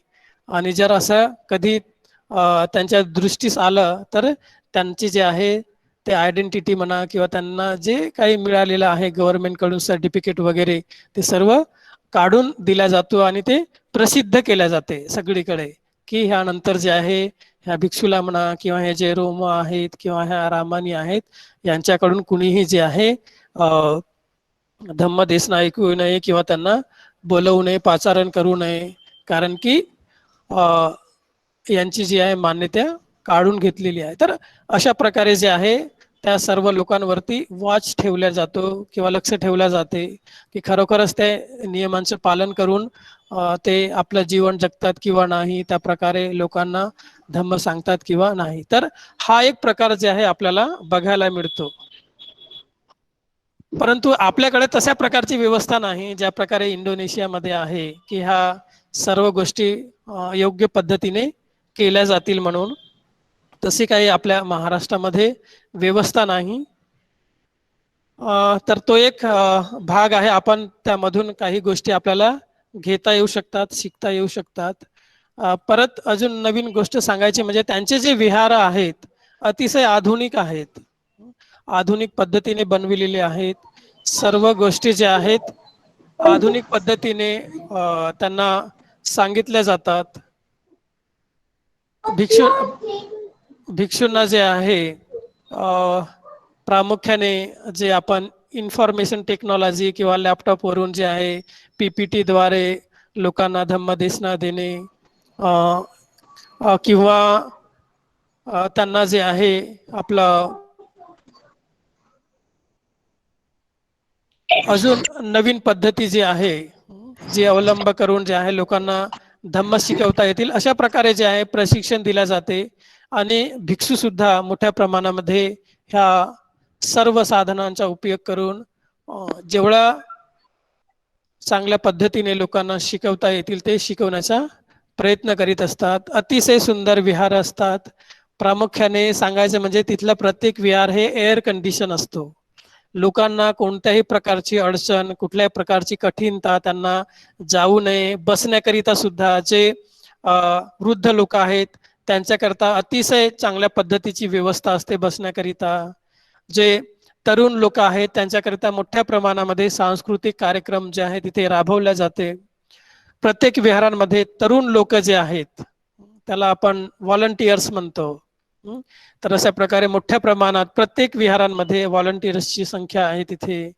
आणि जर असं कधी त्यांच्या दृष्टीस आलं तर त्यांची जे आहे ते आयडेंटिटी म्हणा किंवा त्यांना जे काही मिळालेलं आहे गव्हर्नमेंटकडून सर्टिफिकेट वगैरे, ते सर्व काढून दिला जातो आणि ते प्रसिद्ध केल्या जाते सगळीकडे, की ह्यानंतर जे आहे ह्या भिक्षूला म्हणा किंवा हे जे रोम आहेत किंवा ह्या रामानी आहेत, यांच्याकडून कुणीही जे आहे धम्मदेसना ऐकू नये किंवा त्यांना बोलवू नये, पाचारण करू नये, कारण की यांची जी आहे मान्यता काढून घेतलेली आहे. तर अशा प्रकारे जे आहे त्या सर्व लोकांवरती वॉच ठेवल्या जातो किंवा लक्ष ठेवल्या जाते की खरोखरच ते नियमांचं पालन करून ते आपलं जीवन जगतात किंवा नाही, त्या प्रकारे लोकांना धम्म सांगतात किंवा नाही. तर हा एक प्रकार जे आहे आपल्याला बघायला मिळतो. परंतु आपल्याकडे तशा प्रकारची व्यवस्था नाही ज्या प्रकारे इंडोनेशियामध्ये आहे, की ह्या सर्व गोष्टी योग्य पद्धतीने केल्या जातील म्हणून. तशी काही आपल्या महाराष्ट्रामध्ये व्यवस्था नाही. तर तो एक भाग आहे, आपण त्यामधून काही गोष्टी आपल्याला घेता येऊ शकतात, शिकता येऊ शकतात. परत अजून नवीन गोष्ट सांगायची म्हणजे त्यांचे जे विहार आहेत अतिशय आधुनिक आहेत, आधुनिक पद्धतीने बनविलेले आहेत. सर्व गोष्टी ज्या आहेत आधुनिक पद्धतीने त्यांना सांगितल्या जातात. भिक्षूंना जे आहे प्रामुख्याने जे आपण इन्फॉर्मेशन टेक्नॉलॉजी किंवा लॅपटॉपवरून जे आहे PPT द्वारे लोकांना धम्मदेसना देणे, किंवा त्यांना जे आहे आपलं अजून नवीन पद्धती जी आहे जी अवलंब करून जे आहे लोकांना धम्म शिकवता येतील अशा प्रकारे जे आहे प्रशिक्षण दिले जाते. आणि भिक्षू सुद्धा मोठ्या प्रमाणामध्ये ह्या सर्व साधनांचा उपयोग करून जेवढा चांगल्या पद्धतीने लोकांना शिकवता येतील ते शिकवण्याचा प्रयत्न करीत असतात. अतिशय सुंदर विहार असतात. प्रामुख्याने सांगायचं म्हणजे तिथलं प्रत्येक विहार हे एअर कंडिशन असतो. लोकांना कोणत्याही प्रकारची अडचण, कुठल्याही प्रकारची कठीणता त्यांना जाऊ नये. बसण्याकरिता सुद्धा जे वृद्ध लोक आहेत त्यांच्याकरता अतिशय चांगल्या पद्धतीची व्यवस्था असते बसण्याकरिता. जे तरुण लोक आहेत त्यांच्याकरिता मोठ्या प्रमाणामध्ये सांस्कृतिक कार्यक्रम जे आहे तिथे राबवल्या जाते. प्रत्येक विहारांमध्ये तरुण लोक जे आहेत त्याला आपण व्हॉलंटियर्स म्हणतो. तर अशा प्रकारे मोठ्या प्रमाणात प्रत्येक विहारांमध्ये व्हॉलंटियर्सची संख्या आहे. तिथे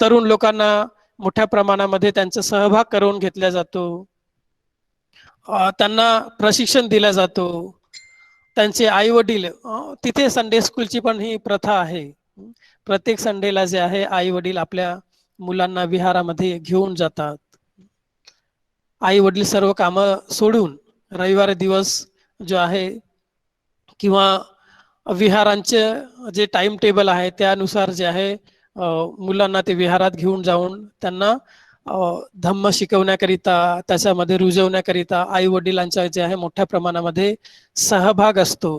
तरुण लोकांना मोठ्या प्रमाणामध्ये त्यांचा सहभाग करून घेतला जातो. त्यांना प्रशिक्षण दिलं जातो. त्यांचे आई वडील तिथे संडे स्कूलची पण ही प्रथा आहे. प्रत्येक संडेला जे आहे आई वडील आपल्या मुलांना विहारामध्ये घेऊन जातात. आई वडील सर्व कामं सोडून रविवार दिवस जो आहे किंवा विहारांचे जे टाइम टेबल आहे त्यानुसार जे आहे मुलांना ते विहारात घेऊन जाऊन त्यांना धम्म शिकवण्याकरिता, त्याच्यामध्ये रुजवण्याकरिता आई वडिलांचा जे आहे मोठ्या प्रमाणामध्ये सहभाग असतो.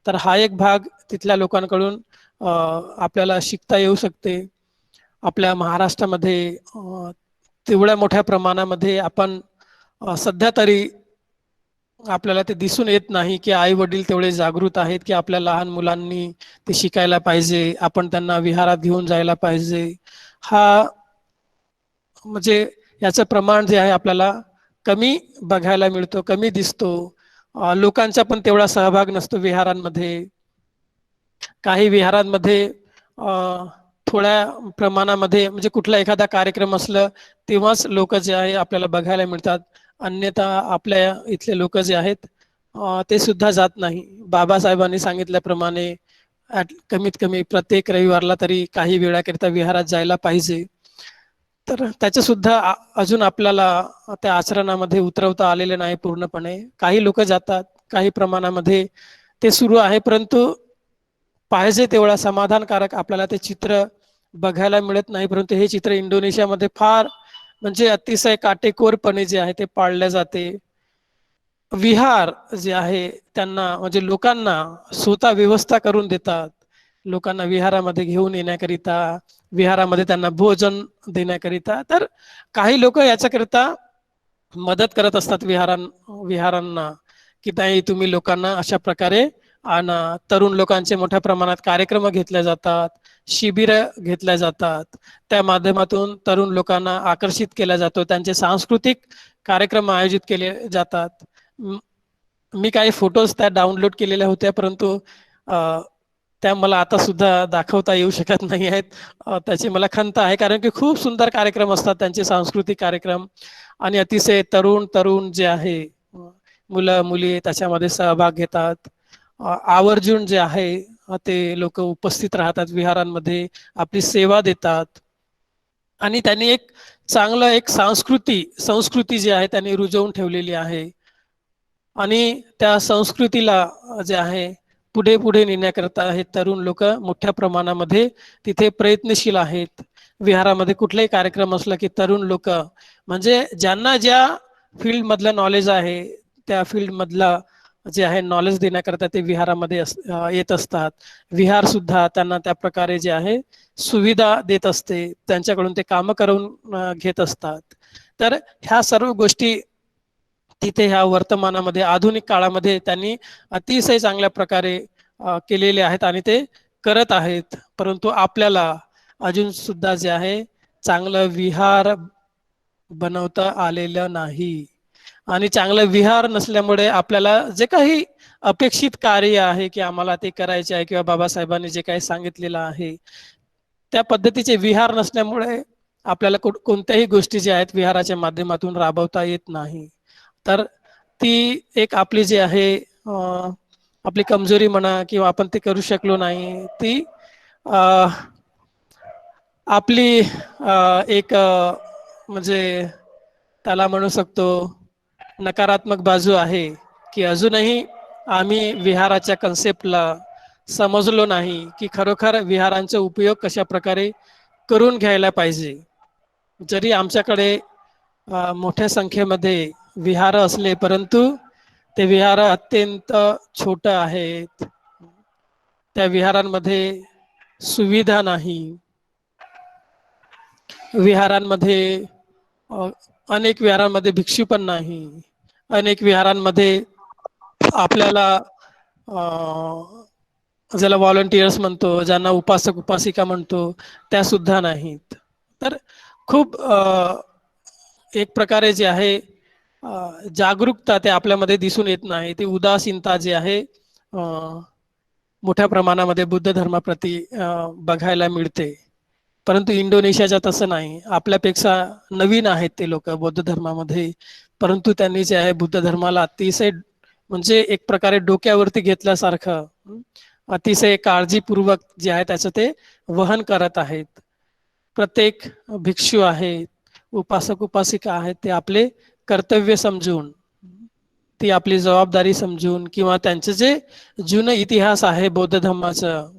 तर हा एक भाग तिथल्या लोकांकडून आपल्याला शिकता येऊ शकते. आपल्या महाराष्ट्रामध्ये तेवढ्या मोठ्या प्रमाणामध्ये आपण सध्या तरी आपल्याला ते दिसून येत नाही की आई वडील तेवढे जागृत आहेत की आपल्या लहान मुलांनी ते शिकायला पाहिजे, आपण त्यांना विहारात घेऊन जायला पाहिजे. हा म्हणजे याचं प्रमाण जे आहे आपल्याला कमी बघायला मिळतो, कमी दिसतो. लोकांचा पण तेवढा सहभाग नसतो विहारांमध्ये. काही विहारांमध्ये थोड्या प्रमाणामध्ये म्हणजे कुठला एखादा कार्यक्रम असलं तेव्हाच लोक जे आहे आपल्याला बघायला मिळतात. अन्यथा आपल्या इथले लोक जे आहेत ते सुद्धा जात नाही. बाबासाहेबांनी सांगितल्याप्रमाणे कमीत कमी प्रत्येक रविवारला तरी काही वेळाकरिता विहारात जायला पाहिजे. तर त्याचे सुद्धा अजून आपल्याला त्या आचरणामध्ये उतरवता आलेले नाही पूर्णपणे. काही लोक जातात, काही प्रमाणामध्ये ते सुरू आहे, परंतु पाहिजे तेवढा समाधानकारक आपल्याला ते चित्र बघायला मिळत नाही. परंतु हे चित्र इंडोनेशियामध्ये फार म्हणजे अतिशय काटेकोरपणे जे आहे ते पाळले जाते. विहार जे आहे त्यांना म्हणजे लोकांना स्वतः व्यवस्था करून देतात. लोकांना विहारामध्ये घेऊन येण्याकरिता, विहारामध्ये त्यांना भोजन देण्याकरिता. तर काही लोक याच्याकरिता मदत करत असतात विहारांना, की नाही तुम्ही लोकांना अशा प्रकारे आणा. तरुण लोकांचे मोठ्या प्रमाणात कार्यक्रम घेतले जातात, शिबिर घेतल्या जातात. त्या माध्यमातून तरुण लोकांना आकर्षित केला जातो, त्यांचे सांस्कृतिक कार्यक्रम आयोजित केले जातात. मी काही फोटोज त्या डाउनलोड केलेल्या होत्या, परंतु त्या मला आता सुद्धा दाखवता येऊ शकत नाही आहेत. त्याची मला खंत आहे, कारण की खूप सुंदर कार्यक्रम असतात त्यांचे सांस्कृतिक कार्यक्रम. आणि अतिशय तरुण तरुण जे आहे, मुलं मुली त्याच्यामध्ये सहभाग घेतात. आवर्जून जे आहे ते लोक उपस्थित राहतात विहारांमध्ये, आपली सेवा देतात. आणि त्यांनी एक चांगलं एक संस्कृती जी आहे त्यांनी रुजवून ठेवलेली आहे. आणि त्या संस्कृतीला जे आहे पुढे पुढे नेण्याकरता हे तरुण लोक मोठ्या प्रमाणामध्ये तिथे प्रयत्नशील आहेत. विहारामध्ये कुठलाही कार्यक्रम असला की तरुण लोक, म्हणजे ज्यांना ज्या फील्ड मधलं नॉलेज आहे त्या फील्ड मधला जे आहे नॉलेज देण्याकरता ते विहारामध्ये येत असतात. विहार सुद्धा त्यांना त्या प्रकारे जे आहे सुविधा देत असते, त्यांच्याकडून ते कामं करून घेत असतात. तर ह्या सर्व गोष्टी तिथे ह्या वर्तमानामध्ये आधुनिक काळामध्ये त्यांनी अतिशय चांगल्या प्रकारे केलेले आहेत आणि ते करत आहेत. परंतु आपल्याला अजून सुद्धा जे आहे चांगलं विहार बनवता आलेलं नाही. आणि चांगलं विहार नसल्यामुळे आपल्याला जे काही अपेक्षित कार्य आहे की आम्हाला ते करायचे आहे, किंवा बाबासाहेबांनी जे काही सांगितलेलं आहे त्या पद्धतीचे विहार नसल्यामुळे आपल्याला कोणत्याही गोष्टी ज्या आहेत विहाराच्या माध्यमातून राबवता येत नाही. तर ती एक आपली जी आहे आपली कमजोरी म्हणा, किंवा आपण ते करू शकलो नाही, ती आपली एक म्हणजे त्याला म्हणू शकतो नकारात्मक बाजू आहे, की अजूनही आम्ही विहाराच्या कन्सेप्टला समजलो नाही की खरोखर विहारांचा उपयोग कशा प्रकारे करून घ्यायला पाहिजे. जरी आमच्याकडे मोठ्या संख्येमध्ये विहार असले, परंतु ते विहार अत्यंत छोट आहेत. त्या विहारांमध्ये सुविधा नाही. विहारांमध्ये अनेक विहारांमध्ये भिक्षू पण नाही. अनेक विहारांमध्ये आपल्याला ज्याला व्हॉलंटियर्स म्हणतो, ज्यांना उपासक उपासिका म्हणतो, त्या सुद्धा नाहीत. तर खूप एक प्रकारे जे आहे जागरूकता ते आपल्यामध्ये दिसून येत नाही. ती उदासीनता जी आहे मोठ्या प्रमाणामध्ये बुद्ध धर्माप्रती बघायला मिळते. परंतु इंडोनेशियाच्या तसं नाही. आपल्यापेक्षा नवीन आहेत ते लोक बौद्ध धर्मामध्ये, परंतु त्यांनी जे आहे बुद्ध धर्माला अतिशय म्हणजे एक प्रकारे डोक्यावरती घेतल्यासारखं अतिशय काळजीपूर्वक जे आहे त्याचं ते वहन करत आहेत. प्रत्येक भिक्षू आहे, उपासक उपासिका आहेत, ते आपले कर्तव्य समजून, ती आपली जबाबदारी समजून, किंवा त्यांचं जे जुनं इतिहास आहे बौद्ध धर्माचं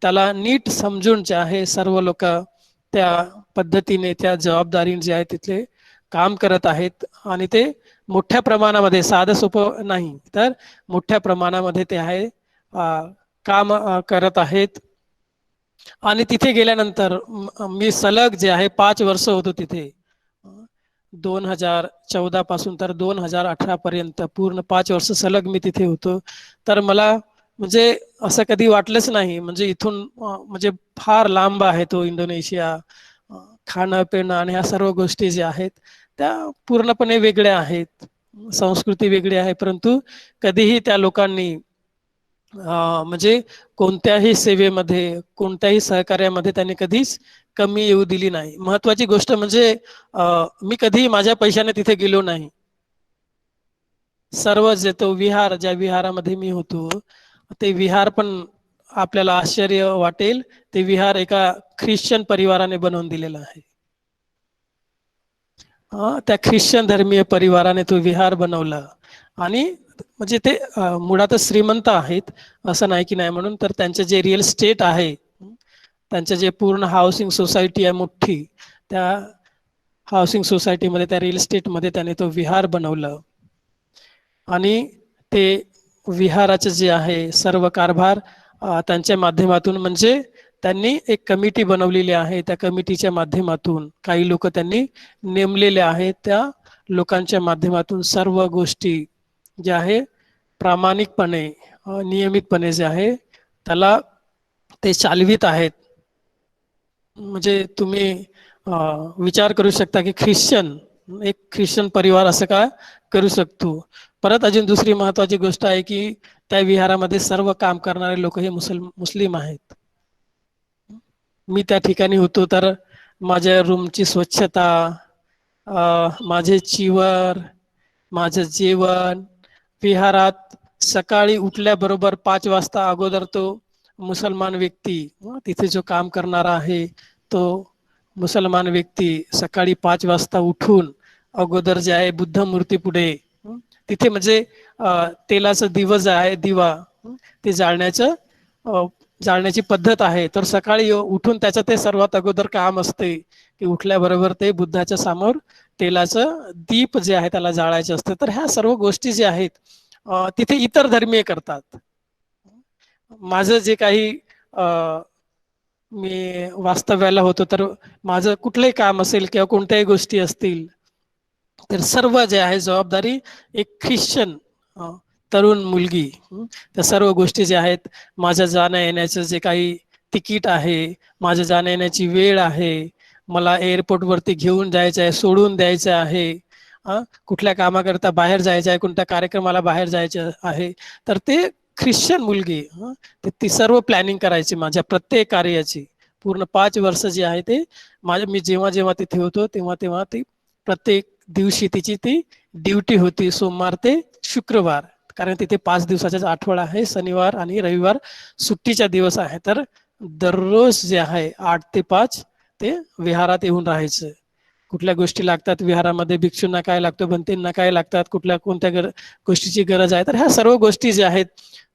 त्याला नीट समजून जे आहे सर्व लोक त्या पद्धतीने त्या जबाबदारीने जे आहे तिथले काम करत आहेत. आणि ते मोठ्या प्रमाणामध्ये, साधं सोपं नाही तर मोठ्या प्रमाणामध्ये ते आहे काम करत आहेत. आणि तिथे गेल्यानंतर मी सलग जे आहे 5 वर्ष होतो तिथे. 2014 पासून तर 2018 पर्यंत पूर्ण 5 वर्ष सलग मी तिथे होतो. तर मला म्हणजे असं कधी वाटलंच नाही, म्हणजे इथून म्हणजे फार लांब आहे तो इंडोनेशिया. खाणं पिणं आणि ह्या सर्व गोष्टी ज्या आहेत त्या पूर्णपणे वेगळ्या आहेत, संस्कृती वेगळी आहे. परंतु कधीही त्या लोकांनी म्हणजे कोणत्याही सेवेमध्ये, कोणत्याही सहकार्यामध्ये त्यांनी कधीच कमी येऊ दिली नाही. महत्वाची गोष्ट म्हणजे मी कधी माझ्या पैशाने तिथे गेलो नाही. सर्व जे तो विहार, ज्या विहारामध्ये मी होतो ते विहार पण आपल्याला आश्चर्य वाटेल, ते विहार एका ख्रिश्चन परिवाराने बनवून दिलेला आहे. त्या ख्रिश्चन धर्मीय परिवाराने तो विहार बनवला. आणि म्हणजे ते मुळातच श्रीमंत आहेत असं नाही की नाही म्हणून, तर त्यांचे जे रिअल स्टेट आहे, त्यांचे जे पूर्ण हाऊसिंग सोसायटी आहे मोठी, त्या हाऊसिंग सोसायटीमध्ये, त्या रिअल इस्टेटमध्ये त्याने तो विहार बनवलं. आणि ते विहाराचे जे आहे सर्व कारभार त्यांच्या माध्यमातून, म्हणजे त्यांनी एक कमिटी बनवलेली आहे. त्या कमिटीच्या माध्यमातून काही लोक त्यांनी नेमलेले आहेत. त्या लोकांच्या माध्यमातून सर्व गोष्टी ज्या आहे प्रामाणिकपणे नियमितपणे जे आहे त्याला ते चालवित आहेत. म्हणजे तुम्ही विचार करू शकता की एक ख्रिश्चन परिवार असं का करू शकतो. परत अजून दुसरी महत्वाची गोष्ट आहे की त्या विहारामध्ये सर्व काम करणारे लोक हे मुस्लिम आहेत. मी त्या ठिकाणी होतो तर माझ्या रूमची स्वच्छता, माझे चिवर, माझं जेवण, विहारात सकाळी उठल्याबरोबर 5 वाजता अगोदर तो मुसलमान व्यक्ती तिथे जो काम करणारा आहे तो मुसलमान व्यक्ती सकाळी 5 वाजता उठून अगोदर जे आहे बुद्ध मूर्ती पुढे तिथे म्हणजे तेलाचं दिवा ते जाळण्याची पद्धत आहे. तर सकाळी उठून त्याचं ते सर्वात अगोदर काम असते की उठल्याबरोबर ते बुद्धाच्या समोर तेलाचं दीप जे आहे त्याला जाळायचं असतं. तर ह्या सर्व गोष्टी ज्या आहेत तिथे इतर धर्मीय करतात. माझं जे काही मी वास्तव्याला होतो तर माझं कुठलंही काम असेल किंवा कोणत्याही गोष्टी असतील तर सर्व जे आहे जबाबदारी एक ख्रिश्चन तरुण मुलगी त्या सर्व गोष्टी ज्या आहेत, माझ्या जाण्या येण्याचं जे काही तिकीट आहे, माझ्या जाण्या येण्याची वेळ आहे, मला एअरपोर्टवरती घेऊन जायचं आहे, सोडून द्यायचं आहे, कुठल्या कामाकरता बाहेर जायचं आहे, कोणत्या कार्यक्रमाला बाहेर जायचं आहे, तर ते ख्रिश्चन मुलगी ती सर्व प्लॅनिंग करायची माझ्या प्रत्येक कार्याची. पूर्ण 5 वर्ष जे आहे ते मी जेव्हा जेव्हा तिथे होतो तेव्हा तेव्हा ती प्रत्येक दिवशी तिची ती ड्युटी होती, सोमवार ते शुक्रवार. कारण तिथे 5 दिवसाचाच आठवडा आहे, शनिवार आणि रविवार सुट्टीचा दिवस आहे. तर दररोज जे आहे 8 ते 5 ते विहारात येऊन राहायचं. कुठल्या गोष्टी लागतात विहारामध्ये, भिक्षूंना काय लागतं, भंतेंना काय लागतात, कोणत्या गोष्टीची गरज आहे, तर ह्या सर्व गोष्टी ज्या आहेत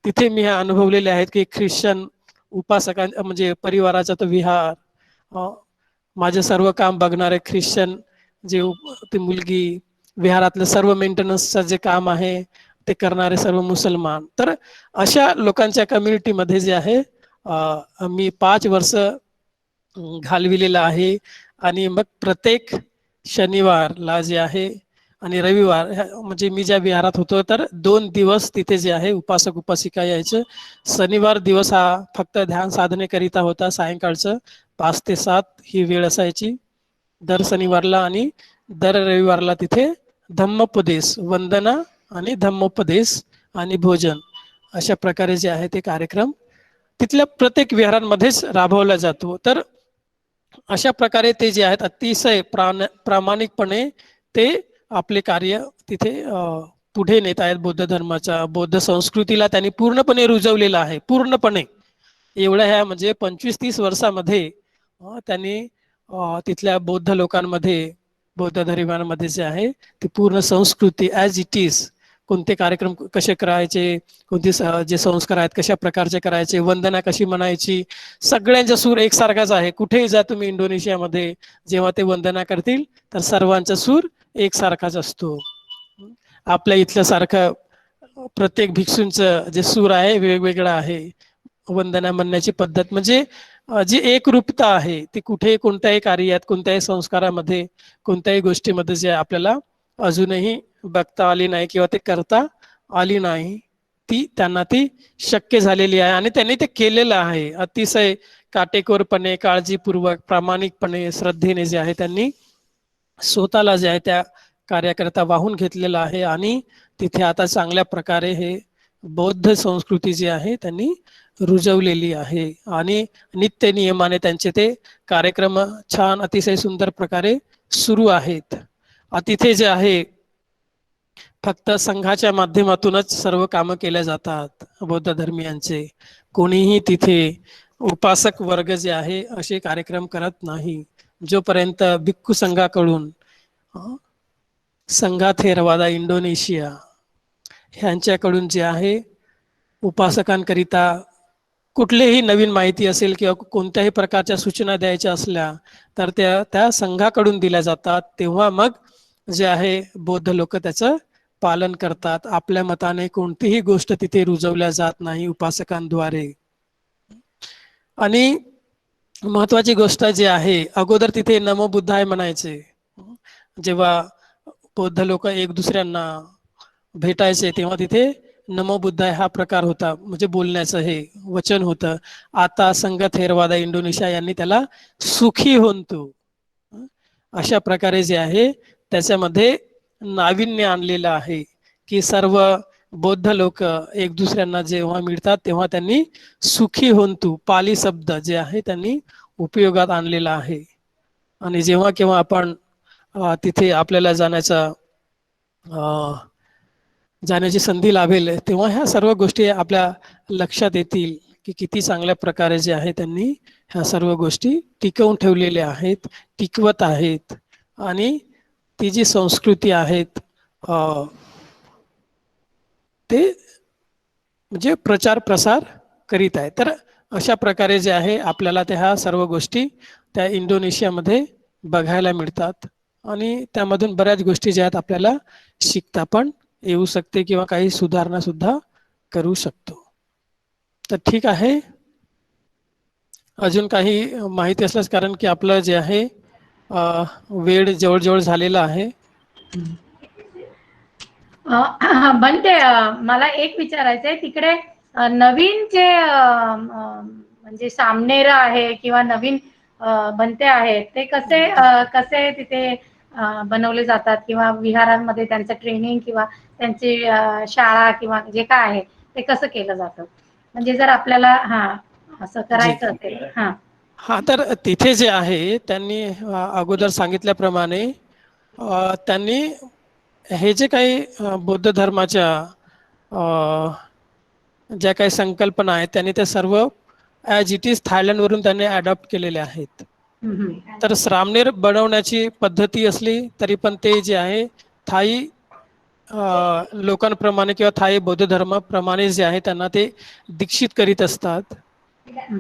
तिथे मी ह्या अनुभवलेल्या आहेत की ख्रिश्चन म्हणजे परिवाराचा तो विहार, माझे सर्व काम बघणारे ख्रिश्चन ती मुलगी, विहारातलं सर्व मेंटेनन्सचं जे काम आहे ते करणारे सर्व मुसलमान. तर अशा लोकांच्या कम्युनिटीमध्ये जे आहे मी 5 वर्ष घालविलेलं आहे. आणि मग प्रत्येक शनिवारला जे आहे आणि रविवार म्हणजे मी ज्या विहारात होतो तर 2 दिवस तिथे जे आहे उपासक उपासिका यायचं. शनिवार दिवस हा फक्त ध्यान साधनेकरिता होता. सायंकाळचं 5 ते 7 ही वेळ असायची दर शनिवारला. आणि दर रविवारला तिथे धम्मोपदेश, वंदना आणि धम्मोपदेश आणि भोजन अशा प्रकारे जे आहे ते कार्यक्रम तिथल्या प्रत्येक विहारांमध्येच राबवला जातो. तर अशा प्रकारे ते जे आहेत अतिशय प्रामाणिकपणे ते आपले कार्य तिथे पुढे नेत आहेत. बौद्ध धर्माच्या, बौद्ध संस्कृतीला त्यांनी पूर्णपणे रुजवलेलं आहे. पूर्णपणे एवढ्या ह्या म्हणजे 25-30 वर्षामध्ये त्यांनी तिथल्या बौद्ध लोकांमध्ये, बौद्ध धर्मामध्ये जे आहे ती पूर्ण संस्कृती ॲज इट इज, कोणते कार्यक्रम कसे करायचे, कोणते जे संस्कार आहेत कशा प्रकारचे करायचे, वंदना कशी म्हणायची, सगळ्यांचा सूर एकसारखाच आहे. कुठेही जा तुम्ही इंडोनेशियामध्ये, जेव्हा ते वंदना करतील तर सर्वांचा सूर एकसारखाच असतो. आपल्या इथल्यासारखं प्रत्येक भिक्षूंचं जे सूर आहे वेगवेगळं आहे. वंदना म्हणण्याची पद्धत म्हणजे जी एकरूपता आहे ती कुठेही कोणत्याही कार्यात, कोणत्याही संस्कारामध्ये, कोणत्याही गोष्टीमध्ये जे आपल्याला अजूनही बघता आली नाही किंवा ते करता आली नाही, त्यांना ती शक्य झालेली आहे. आणि त्यांनी ते केलेलं आहे अतिशय काटेकोरपणे, काळजीपूर्वक, प्रामाणिकपणे, श्रद्धेने जे आहे त्यांनी स्वतःला जे आहे त्या कार्याकरता वाहून घेतलेलं आहे. आणि तिथे आता चांगल्या प्रकारे हे बौद्ध संस्कृती जी आहे त्यांनी रुजवलेली आहे. आणि नित्य नियमाने त्यांचे ते कार्यक्रम छान अतिशय सुंदर प्रकारे सुरू आहेत. तिथे जे आहे फक्त संघाच्या माध्यमातूनच सर्व कामं केल्या जातात बौद्ध धर्मियांचे. कोणीही तिथे उपासक वर्ग जे आहे असे कार्यक्रम करत नाही जोपर्यंत भिक्खू संघाकडून, संघा थेरवादा इंडोनेशिया ह्यांच्याकडून जे आहे उपासकांकरिता कुठलीही नवीन माहिती असेल किंवा कोणत्याही प्रकारच्या सूचना द्यायच्या असल्या तर त्या संघाकडून दिल्या जातात. तेव्हा मग जे आहे बौद्ध लोक त्याचं पालन करतात. आपल्या मताने कोणतीही गोष्ट तिथे रुजवल्या जात नाही उपासकांद्वारे. आणि महत्वाची गोष्ट जी आहे, अगोदर तिथे नमो बुद्धाय म्हणायचे. जेव्हा बौद्ध लोक एक दुसऱ्यांना भेटायचे तेव्हा तिथे नमो बुद्धाय हा प्रकार होता, म्हणजे बोलण्याचं हे वचन होतं. आता संघ थेरवादा इंडोनेशिया यांनी त्याला सुखी होन तू, अशा प्रकारे जे आहे त्याच्यामध्ये नाविन्य आणलेलं आहे की सर्व बौद्ध लोक एक दुसऱ्यांना जेव्हा मिळतात तेव्हा त्यांनी सुखी होन तू, पाली शब्द जे आहे त्यांनी उपयोगात आणलेला आहे. आणि जेव्हा केव्हा आपण तिथे आपल्याला जाण्याची संधी लाभेल तेव्हा ह्या सर्व गोष्टी आपल्या लक्षात येतील की किती चांगल्या प्रकारे जे आहे त्यांनी ह्या सर्व गोष्टी टिकवून ठेवलेल्या आहेत, टिकवत आहेत. आणि ती जी संस्कृती आहेत ते म्हणजे प्रचार प्रसार करीत आहे. तर अशा प्रकारे जे आहे आपल्याला त्या ह्या सर्व गोष्टी त्या इंडोनेशियामध्ये बघायला मिळतात. आणि त्यामधून बऱ्याच गोष्टी ज्या आहेत आपल्याला शिकता पण येऊ शकते किंवा काही सुधारणा सुद्धा करू शकतो. तर ठीक आहे, अजून काही माहिती असल्यास, कारण की आपलं जे आहे वेळ जवळजवळ झालेला आहे.
बनते, मला एक विचारायचं आहे, तिकडे नवीन जे म्हणजे सामनेर आहे किंवा नवीन बनते आहेत ते कसे कसे तिथे बनवले जातात किंवा विहारांमध्ये त्यांचं ट्रेनिंग किंवा त्यांची शाळा किंवा जे काय आहे ते कसं केलं जातं, म्हणजे जर आपल्याला असं करायचं असेल.
हा, तर तिथे जे आहे त्यांनी अगोदर सांगितल्याप्रमाणे त्यांनी हे जे काही बौद्ध धर्माच्या ज्या काही संकल्पना आहेत त्यांनी ते सर्व ॲज इट इज थायलंडवरून त्यांनी अडॉप्ट केलेले आहेत. तर श्रामनेर बनवण्याची पद्धती असली तरी पण ते जे आहे थाई लोकांप्रमाणे किंवा थाई बौद्ध धर्माप्रमाणे जे आहे त्यांना ते दीक्षित करीत असतात.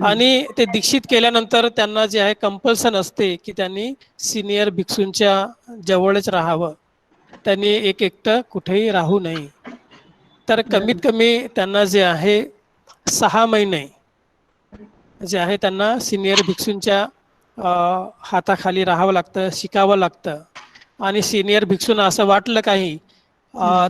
आणि ते दीक्षित केल्यानंतर त्यांना जे आहे कंपल्सन असते की त्यांनी सिनियर भिक्षूंच्या जवळच राहावं, त्यांनी एकटं कुठेही राहू नये. तर कमीत कमी त्यांना जे आहे 6 महिने जे आहे त्यांना सिनियर भिक्षूंच्या हाताखाली राहावं लागतं, शिकावं लागतं. आणि सिनियर भिक्षूंना असं वाटलं काही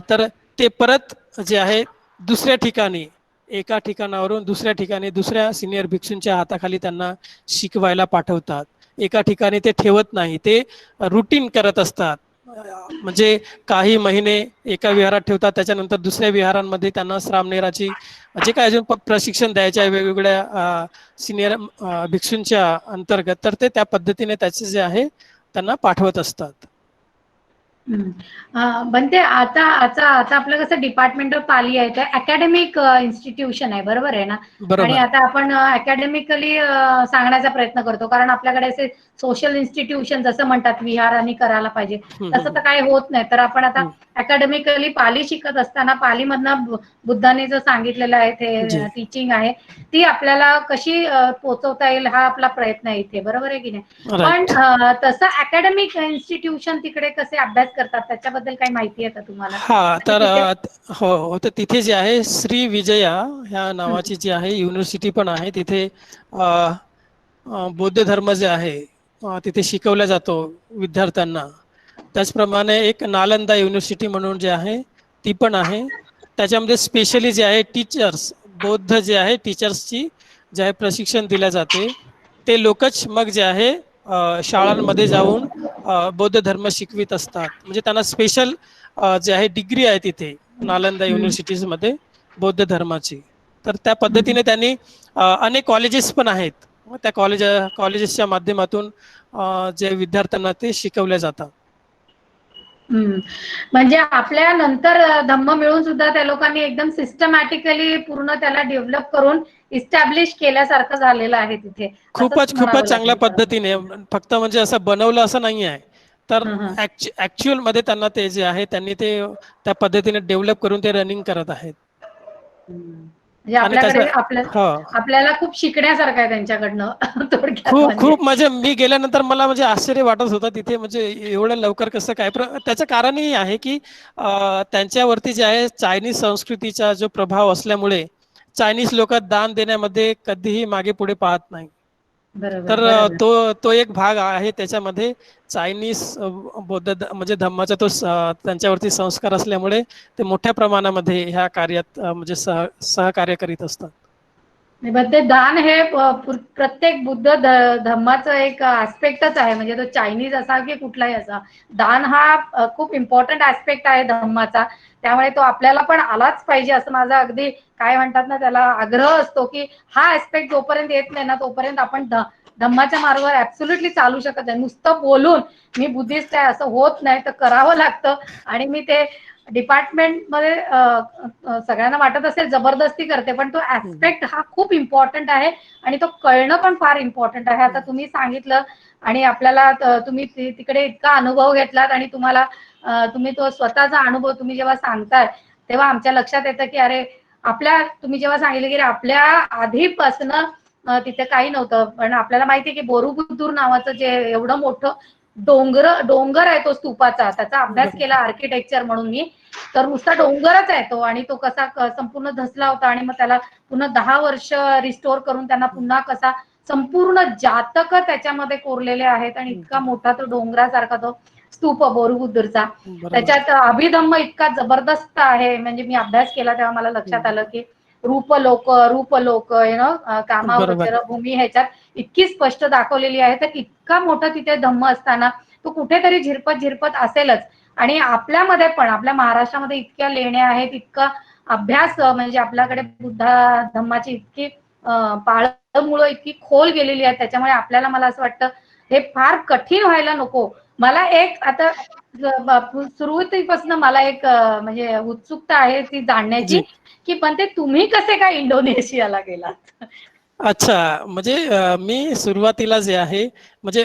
तर ते परत जे आहे दुसऱ्या ठिकाणी, एका ठिकाणावरून दुसऱ्या ठिकाणी दुसऱ्या सिनियर भिक्षूंच्या हाताखाली त्यांना शिकवायला पाठवतात. एका ठिकाणी ते ठेवत नाही, ते रुटीन करत असतात. म्हणजे काही महिने एका विहारात ठेवतात, त्याच्यानंतर दुसऱ्या विहारांमध्ये त्यांना श्रामनेराची जे काय अजून प्रशिक्षण द्यायचे आहे वेगवेगळ्या सिनियर भिक्षूंच्या अंतर्गत, तर ते त्या पद्धतीने त्याचे जे आहे त्यांना पाठवत असतात.
बनते, आता आता आता आपलं कसं डिपार्टमेंट ऑफ पाली आहे, तर अकॅडमिक इन्स्टिट्यूशन आहे, बरोबर आहे ना. आणि आता आपण अकॅडमिकली सांगण्याचा प्रयत्न करतो, कारण आपल्याकडे असे सोशल इन्स्टिट्यूशन जसं म्हणतात विहारांनी करायला पाहिजे तसं तर काही होत नाही. तर आपण आता अकॅडमिकली पाली शिकत असताना पालीमधनं बुद्धाने जो सांगितलेलं आहे ते टीचिंग आहे ती आपल्याला कशी पोहोचवता येईल हा आपला प्रयत्न आहे इथे, बरोबर आहे की नाही. पण तसं अकॅडमिक इन्स्टिट्यूशन तिकडे कसे अभ्यास करतात त्याच्याबद्दल काही माहिती आहे का तुम्हाला?
हा, तर हो, तर तिथे जे आहे श्री विजया ह्या नावाची जी आहे युनिव्हर्सिटी पण आहे. तिथे बौद्ध धर्म जे आहे तिथे शिकवला जातो विद्यार्थ्यांना. त्याचप्रमाणे एक नालंदा युनिव्हर्सिटी म्हणून जे आहे ती पण आहे. त्याच्यामध्ये स्पेशली जे आहे टीचर्स, बौद्ध जे आहे टीचर्सची जे आहे प्रशिक्षण दिले जाते. ते लोकच मग जे आहे शाळांमध्ये जाऊन बौद्ध धर्म शिकवित असतात. म्हणजे त्यांना स्पेशल जे आहे डिग्री आहे तिथे नालंदा युनिव्हर्सिटीजमध्ये बौद्ध धर्माची. तर त्या पद्धतीने त्यांनी अनेक कॉलेजेस पण आहेत, त्या कॉलेजेसच्या माध्यमातून जे विद्यार्थ्यांना ते शिकवले जातात.
म्हणजे आपल्या नंतर धम्म मिळून सुद्धा त्या लोकांनी एकदम सिस्टमॅटिकली पूर्ण त्याला डेव्हलप करून इस्टॅब्लिश केल्यासारखं झालेलं आहे तिथे.
खूपच चांगल्या पद्धतीने, फक्त म्हणजे असं बनवलं असं नाही आहे, तर ऍक्च्युअल मध्ये त्यांना ते जे आहे त्यांनी ते त्या पद्धतीने डेव्हलप करून ते रनिंग करत आहेत.
म्हणजे
आणि
आपल्याकडे
त्याच्या हो
आपल्याला खूप शिकण्यासारखं आहे त्यांच्याकडनं थोडक्यात
खूप
म्हणजे.
खूप म्हणजे मी गेल्यानंतर मला म्हणजे आश्चर्य वाटत होतं तिथे, म्हणजे एवढं लवकर कसं काय. त्याचं कारणही आहे की त्यांच्यावरती जे आहे चायनीज संस्कृतीचा जो प्रभाव असल्यामुळे चायनीज लोक दान देण्यामध्ये कधीही मागे पुढे पाहत नाही.
बरोबर
तर
बरोबर.
तो तो एक भाग आहे त्याच्यामध्ये. चायनीज म्हणजे धम्माचा तो त्यांच्यावरती संस्कार असल्यामुळे ते मोठ्या प्रमाणामध्ये ह्या कार्यात म्हणजे सहकार्य करीत असतात.
ते दान हे प्रत्येक बुद्ध धम्माचं एक आस्पेक्टच आहे, म्हणजे तो चायनीज असा की कुठलाही असा. दान हा खूप इम्पॉर्टंट आस्पेक्ट आहे धम्माचा. त्यामुळे तो आपल्याला पण आलाच पाहिजे असं माझा अगदी काय म्हणतात ना त्याला आग्रह असतो, की हा आस्पेक्ट जोपर्यंत येत नाही ना तोपर्यंत आपण धम्माच्या मार्गावर ऍब्सोल्युटली चालू शकत नाही. नुसतं बोलून मी बुद्धिस्ट आहे असं होत नाही, तर करावं लागतं. आणि मी ते डिपार्टमेंटमध्ये सगळ्यांना वाटत असेल जबरदस्ती करते, पण तो ऍस्पेक्ट हा खूप इम्पॉर्टंट आहे आणि तो कळणं पण फार इम्पॉर्टंट आहे. आता तुम्ही सांगितलं आणि आपल्याला तुम्ही तिकडे इतका अनुभव घेतलात आणि तुम्हाला तुम्ही तो स्वतःचा अनुभव तुम्ही जेव्हा सांगताय तेव्हा आमच्या लक्षात येतं की अरे तुम्ही जेव्हा सांगितलं की आपल्या आधीपासनं तिथे काही नव्हतं, पण आपल्याला माहिती आहे की बोरुबुद्दूर नावाचं जे एवढं मोठं डोंगर आहे तो स्तूपाचा, त्याचा अभ्यास केला आर्किटेक्चर म्हणून मी. तर नुसता डोंगरच आहे तो आणि तो कसा संपूर्ण धसला होता आणि मग त्याला पुन्हा 10 वर्ष रिस्टोर करून त्यांना पुन्हा कसा संपूर्ण जातक त्याच्यामध्ये कोरलेले आहेत आणि इतका मोठा तो डोंगरासारखा तो स्तूप बोरुबुद्दूरचा.
बरोबर.
त्याच्यात अभिधम्म इतका जबरदस्त आहे, म्हणजे मी अभ्यास केला तेव्हा मला लक्षात आलं की रूपलोक
बरोबर.
कामावचर भूमी ह्याच्यात इतकी स्पष्ट दाखवलेली आहे. तर इतका मोठा तिथे धम्म असताना तो कुठेतरी झिरपत असेलच. आणि आपल्यामध्ये पण आपल्या महाराष्ट्रामध्ये इतक्या लेण्या आहेत, इतका अभ्यास म्हणजे आपल्याकडे बुद्ध धम्माची इतकी पाळंमुळं इतकी खोल गेलेली आहे, त्याच्यामुळे आपल्याला मला असं वाटतं हे फार कठीण व्हायला नको. मला एक आता सुरुवातीपासून मला एक म्हणजे उत्सुकता आहे ती जाणण्याची,
जी.
की पण ते तुम्ही कसे काय इंडोनेशियाला गेलात?
अच्छा, म्हणजे मी सुरुवातीला जे आहे म्हणजे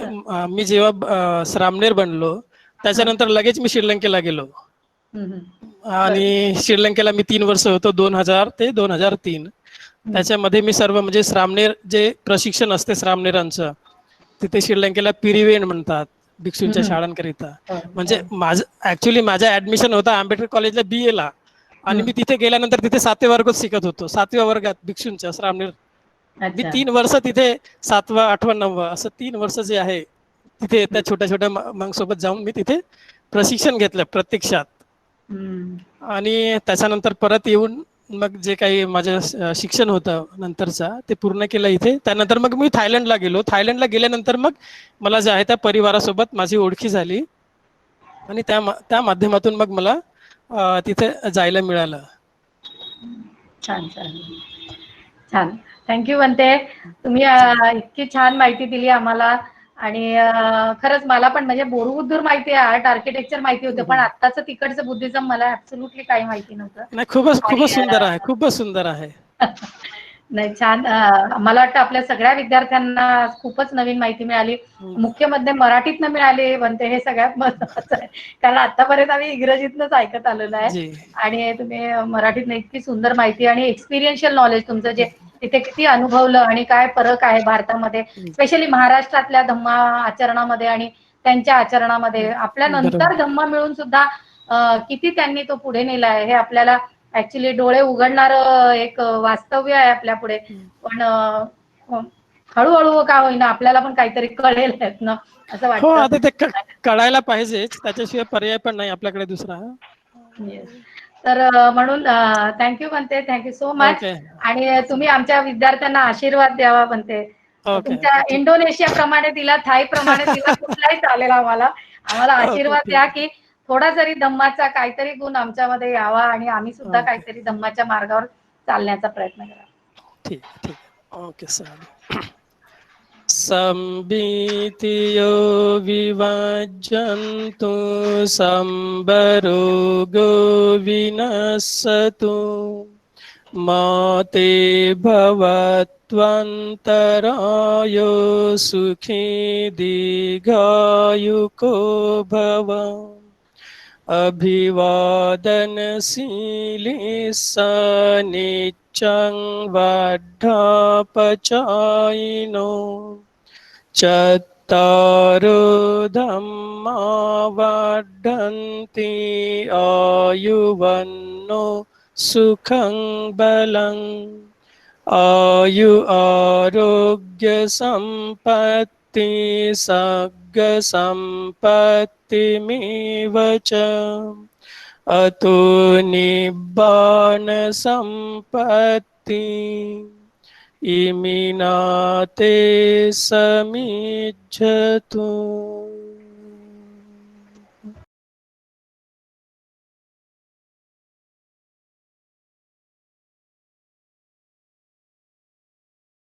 मी जेव्हा श्रामणेर बनलो
हं,
त्याच्यानंतर लगेच मी श्रीलंकेला गेलो.
हं, हं. बरं.
आणि श्रीलंकेला मी 3 वर्ष होतो, 2000 ते 2003.
हं,
त्याच्यामध्ये मी सर्व म्हणजे श्रामणेर जे प्रशिक्षण असते श्रामणेरांचं, तिथे श्रीलंकेला पिरिवेण म्हणतात
हं,
भिक्षूंच्या
हं.
शाळांकरिता.
हो,
म्हणजे
हो.
माझा ऍडमिशन होता आंबेडकर कॉलेजला BA ला. आणि
हं.
मी तिथे गेल्यानंतर तिथे 7व्या वर्गात शिकत होतो, 7व्या वर्गात भिक्षूंच्या श्रामणेर. मी
अच्छा.
3 वर्ष तिथे 7वा 8वा 9वा असं 3 वर्ष जे आहे तिथे त्या छोट्या छोट्या मग सोबत जाऊन मी तिथे प्रशिक्षण घेतलं प्रत्यक्षात.
हं.
आणि त्याच्यानंतर परत येऊन मग जे काही माझं शिक्षण होतं नंतरचा ते पूर्ण केलं इथे. त्यानंतर मग मी थायलंडला गेलो. थायलंडला गेल्यानंतर मग मला जे आहे त्या परिवारासोबत माझी ओळखी झाली आणि त्या माध्यमातून मग मला तिथे जायला मिळालं.
छान छान छान. थँक्यू म्हणते. तुम्ही इतकी छान माहिती दिली आम्हाला आणि खरंच मला पण म्हणजे बोरुबुद्दूर माहिती आहे, आर्ट आर्किटेक्चर माहिती होतं, पण आत्ताचं तिकडचं बुद्धिझम मला ऍब्सोल्युटली काही माहिती नव्हतं.
नाही, खूपच
आणि
खूपच सुंदर आहे, खूपच सुंदर आहे.
नाही छान. मला वाटतं आपल्या सगळ्या विद्यार्थ्यांना खूपच नवीन माहिती मिळाली. मुख्य मध्ये मराठीतनं मिळाली म्हणते हे सगळ्यात महत्वाचं आहे. कारण आतापर्यंत आम्ही इंग्रजीतनंच ऐकत आलेलो आहे.
जी.
आणि तुम्ही मराठीतनं इतकी सुंदर माहिती आणि एक्सपिरियन्शियल नॉलेज तुमचं जे तिथे किती अनुभवलं आणि काय फरक आहे भारतामध्ये, स्पेशली महाराष्ट्रातल्या धम्मा आचरणामध्ये आणि त्यांच्या आचरणामध्ये. आपल्या नंतर
बरोबर.
धम्मा मिळून सुद्धा किती त्यांनी तो पुढे नेला आहे हे आपल्याला ऍक्च्युली डोळे उघडणार एक वास्तव्य आहे आपल्या पुढे. पण हळूहळू का होईना आपल्याला पण काहीतरी कळेल ना असं
हो,
वाटतं.
आता ते कळायला पाहिजेच, त्याच्याशिवाय पर्याय पण नाही आपल्याकडे दुसरा.
येस. तर म्हणून थँक्यू म्हणते, थँक्यू सो मच.
ओके.
आणि तुम्ही आमच्या विद्यार्थ्यांना आशीर्वाद द्यावा म्हणते.
ओके.
तुमच्या
ओके. ठीक.
इंडोनेशिया प्रमाणे दिला, थाय प्रमाणे दिला, कुठलाही चालेल आम्हाला. आम्हाला
ओके.
आशीर्वाद द्या
ठीक.
की थोडा जरी धम्माचा काहीतरी गुण आमच्यामध्ये यावा आणि आम्ही सुद्धा
ओके.
काहीतरी धम्माच्या मार्गावर चालण्याचा प्रयत्न करा.
ठीक. ठीक. ओके. चालेल. संभीतियो विवाज्यन्तु संबरोगो विनश्यतु मा ते भवत्वन्तरायो सुखी दीर्घायुको भव अभिवादनशीलिः नित्यं वर्धापचायिनो चत्तारो धम्मा वर्धन्ति आयुवन्नो सुखं बलम् आयु आरोग्य संपत्ति सग्ग संपत्तिमेव च अतो निब्बान संपत्ति इमिनाते समिज्झतु।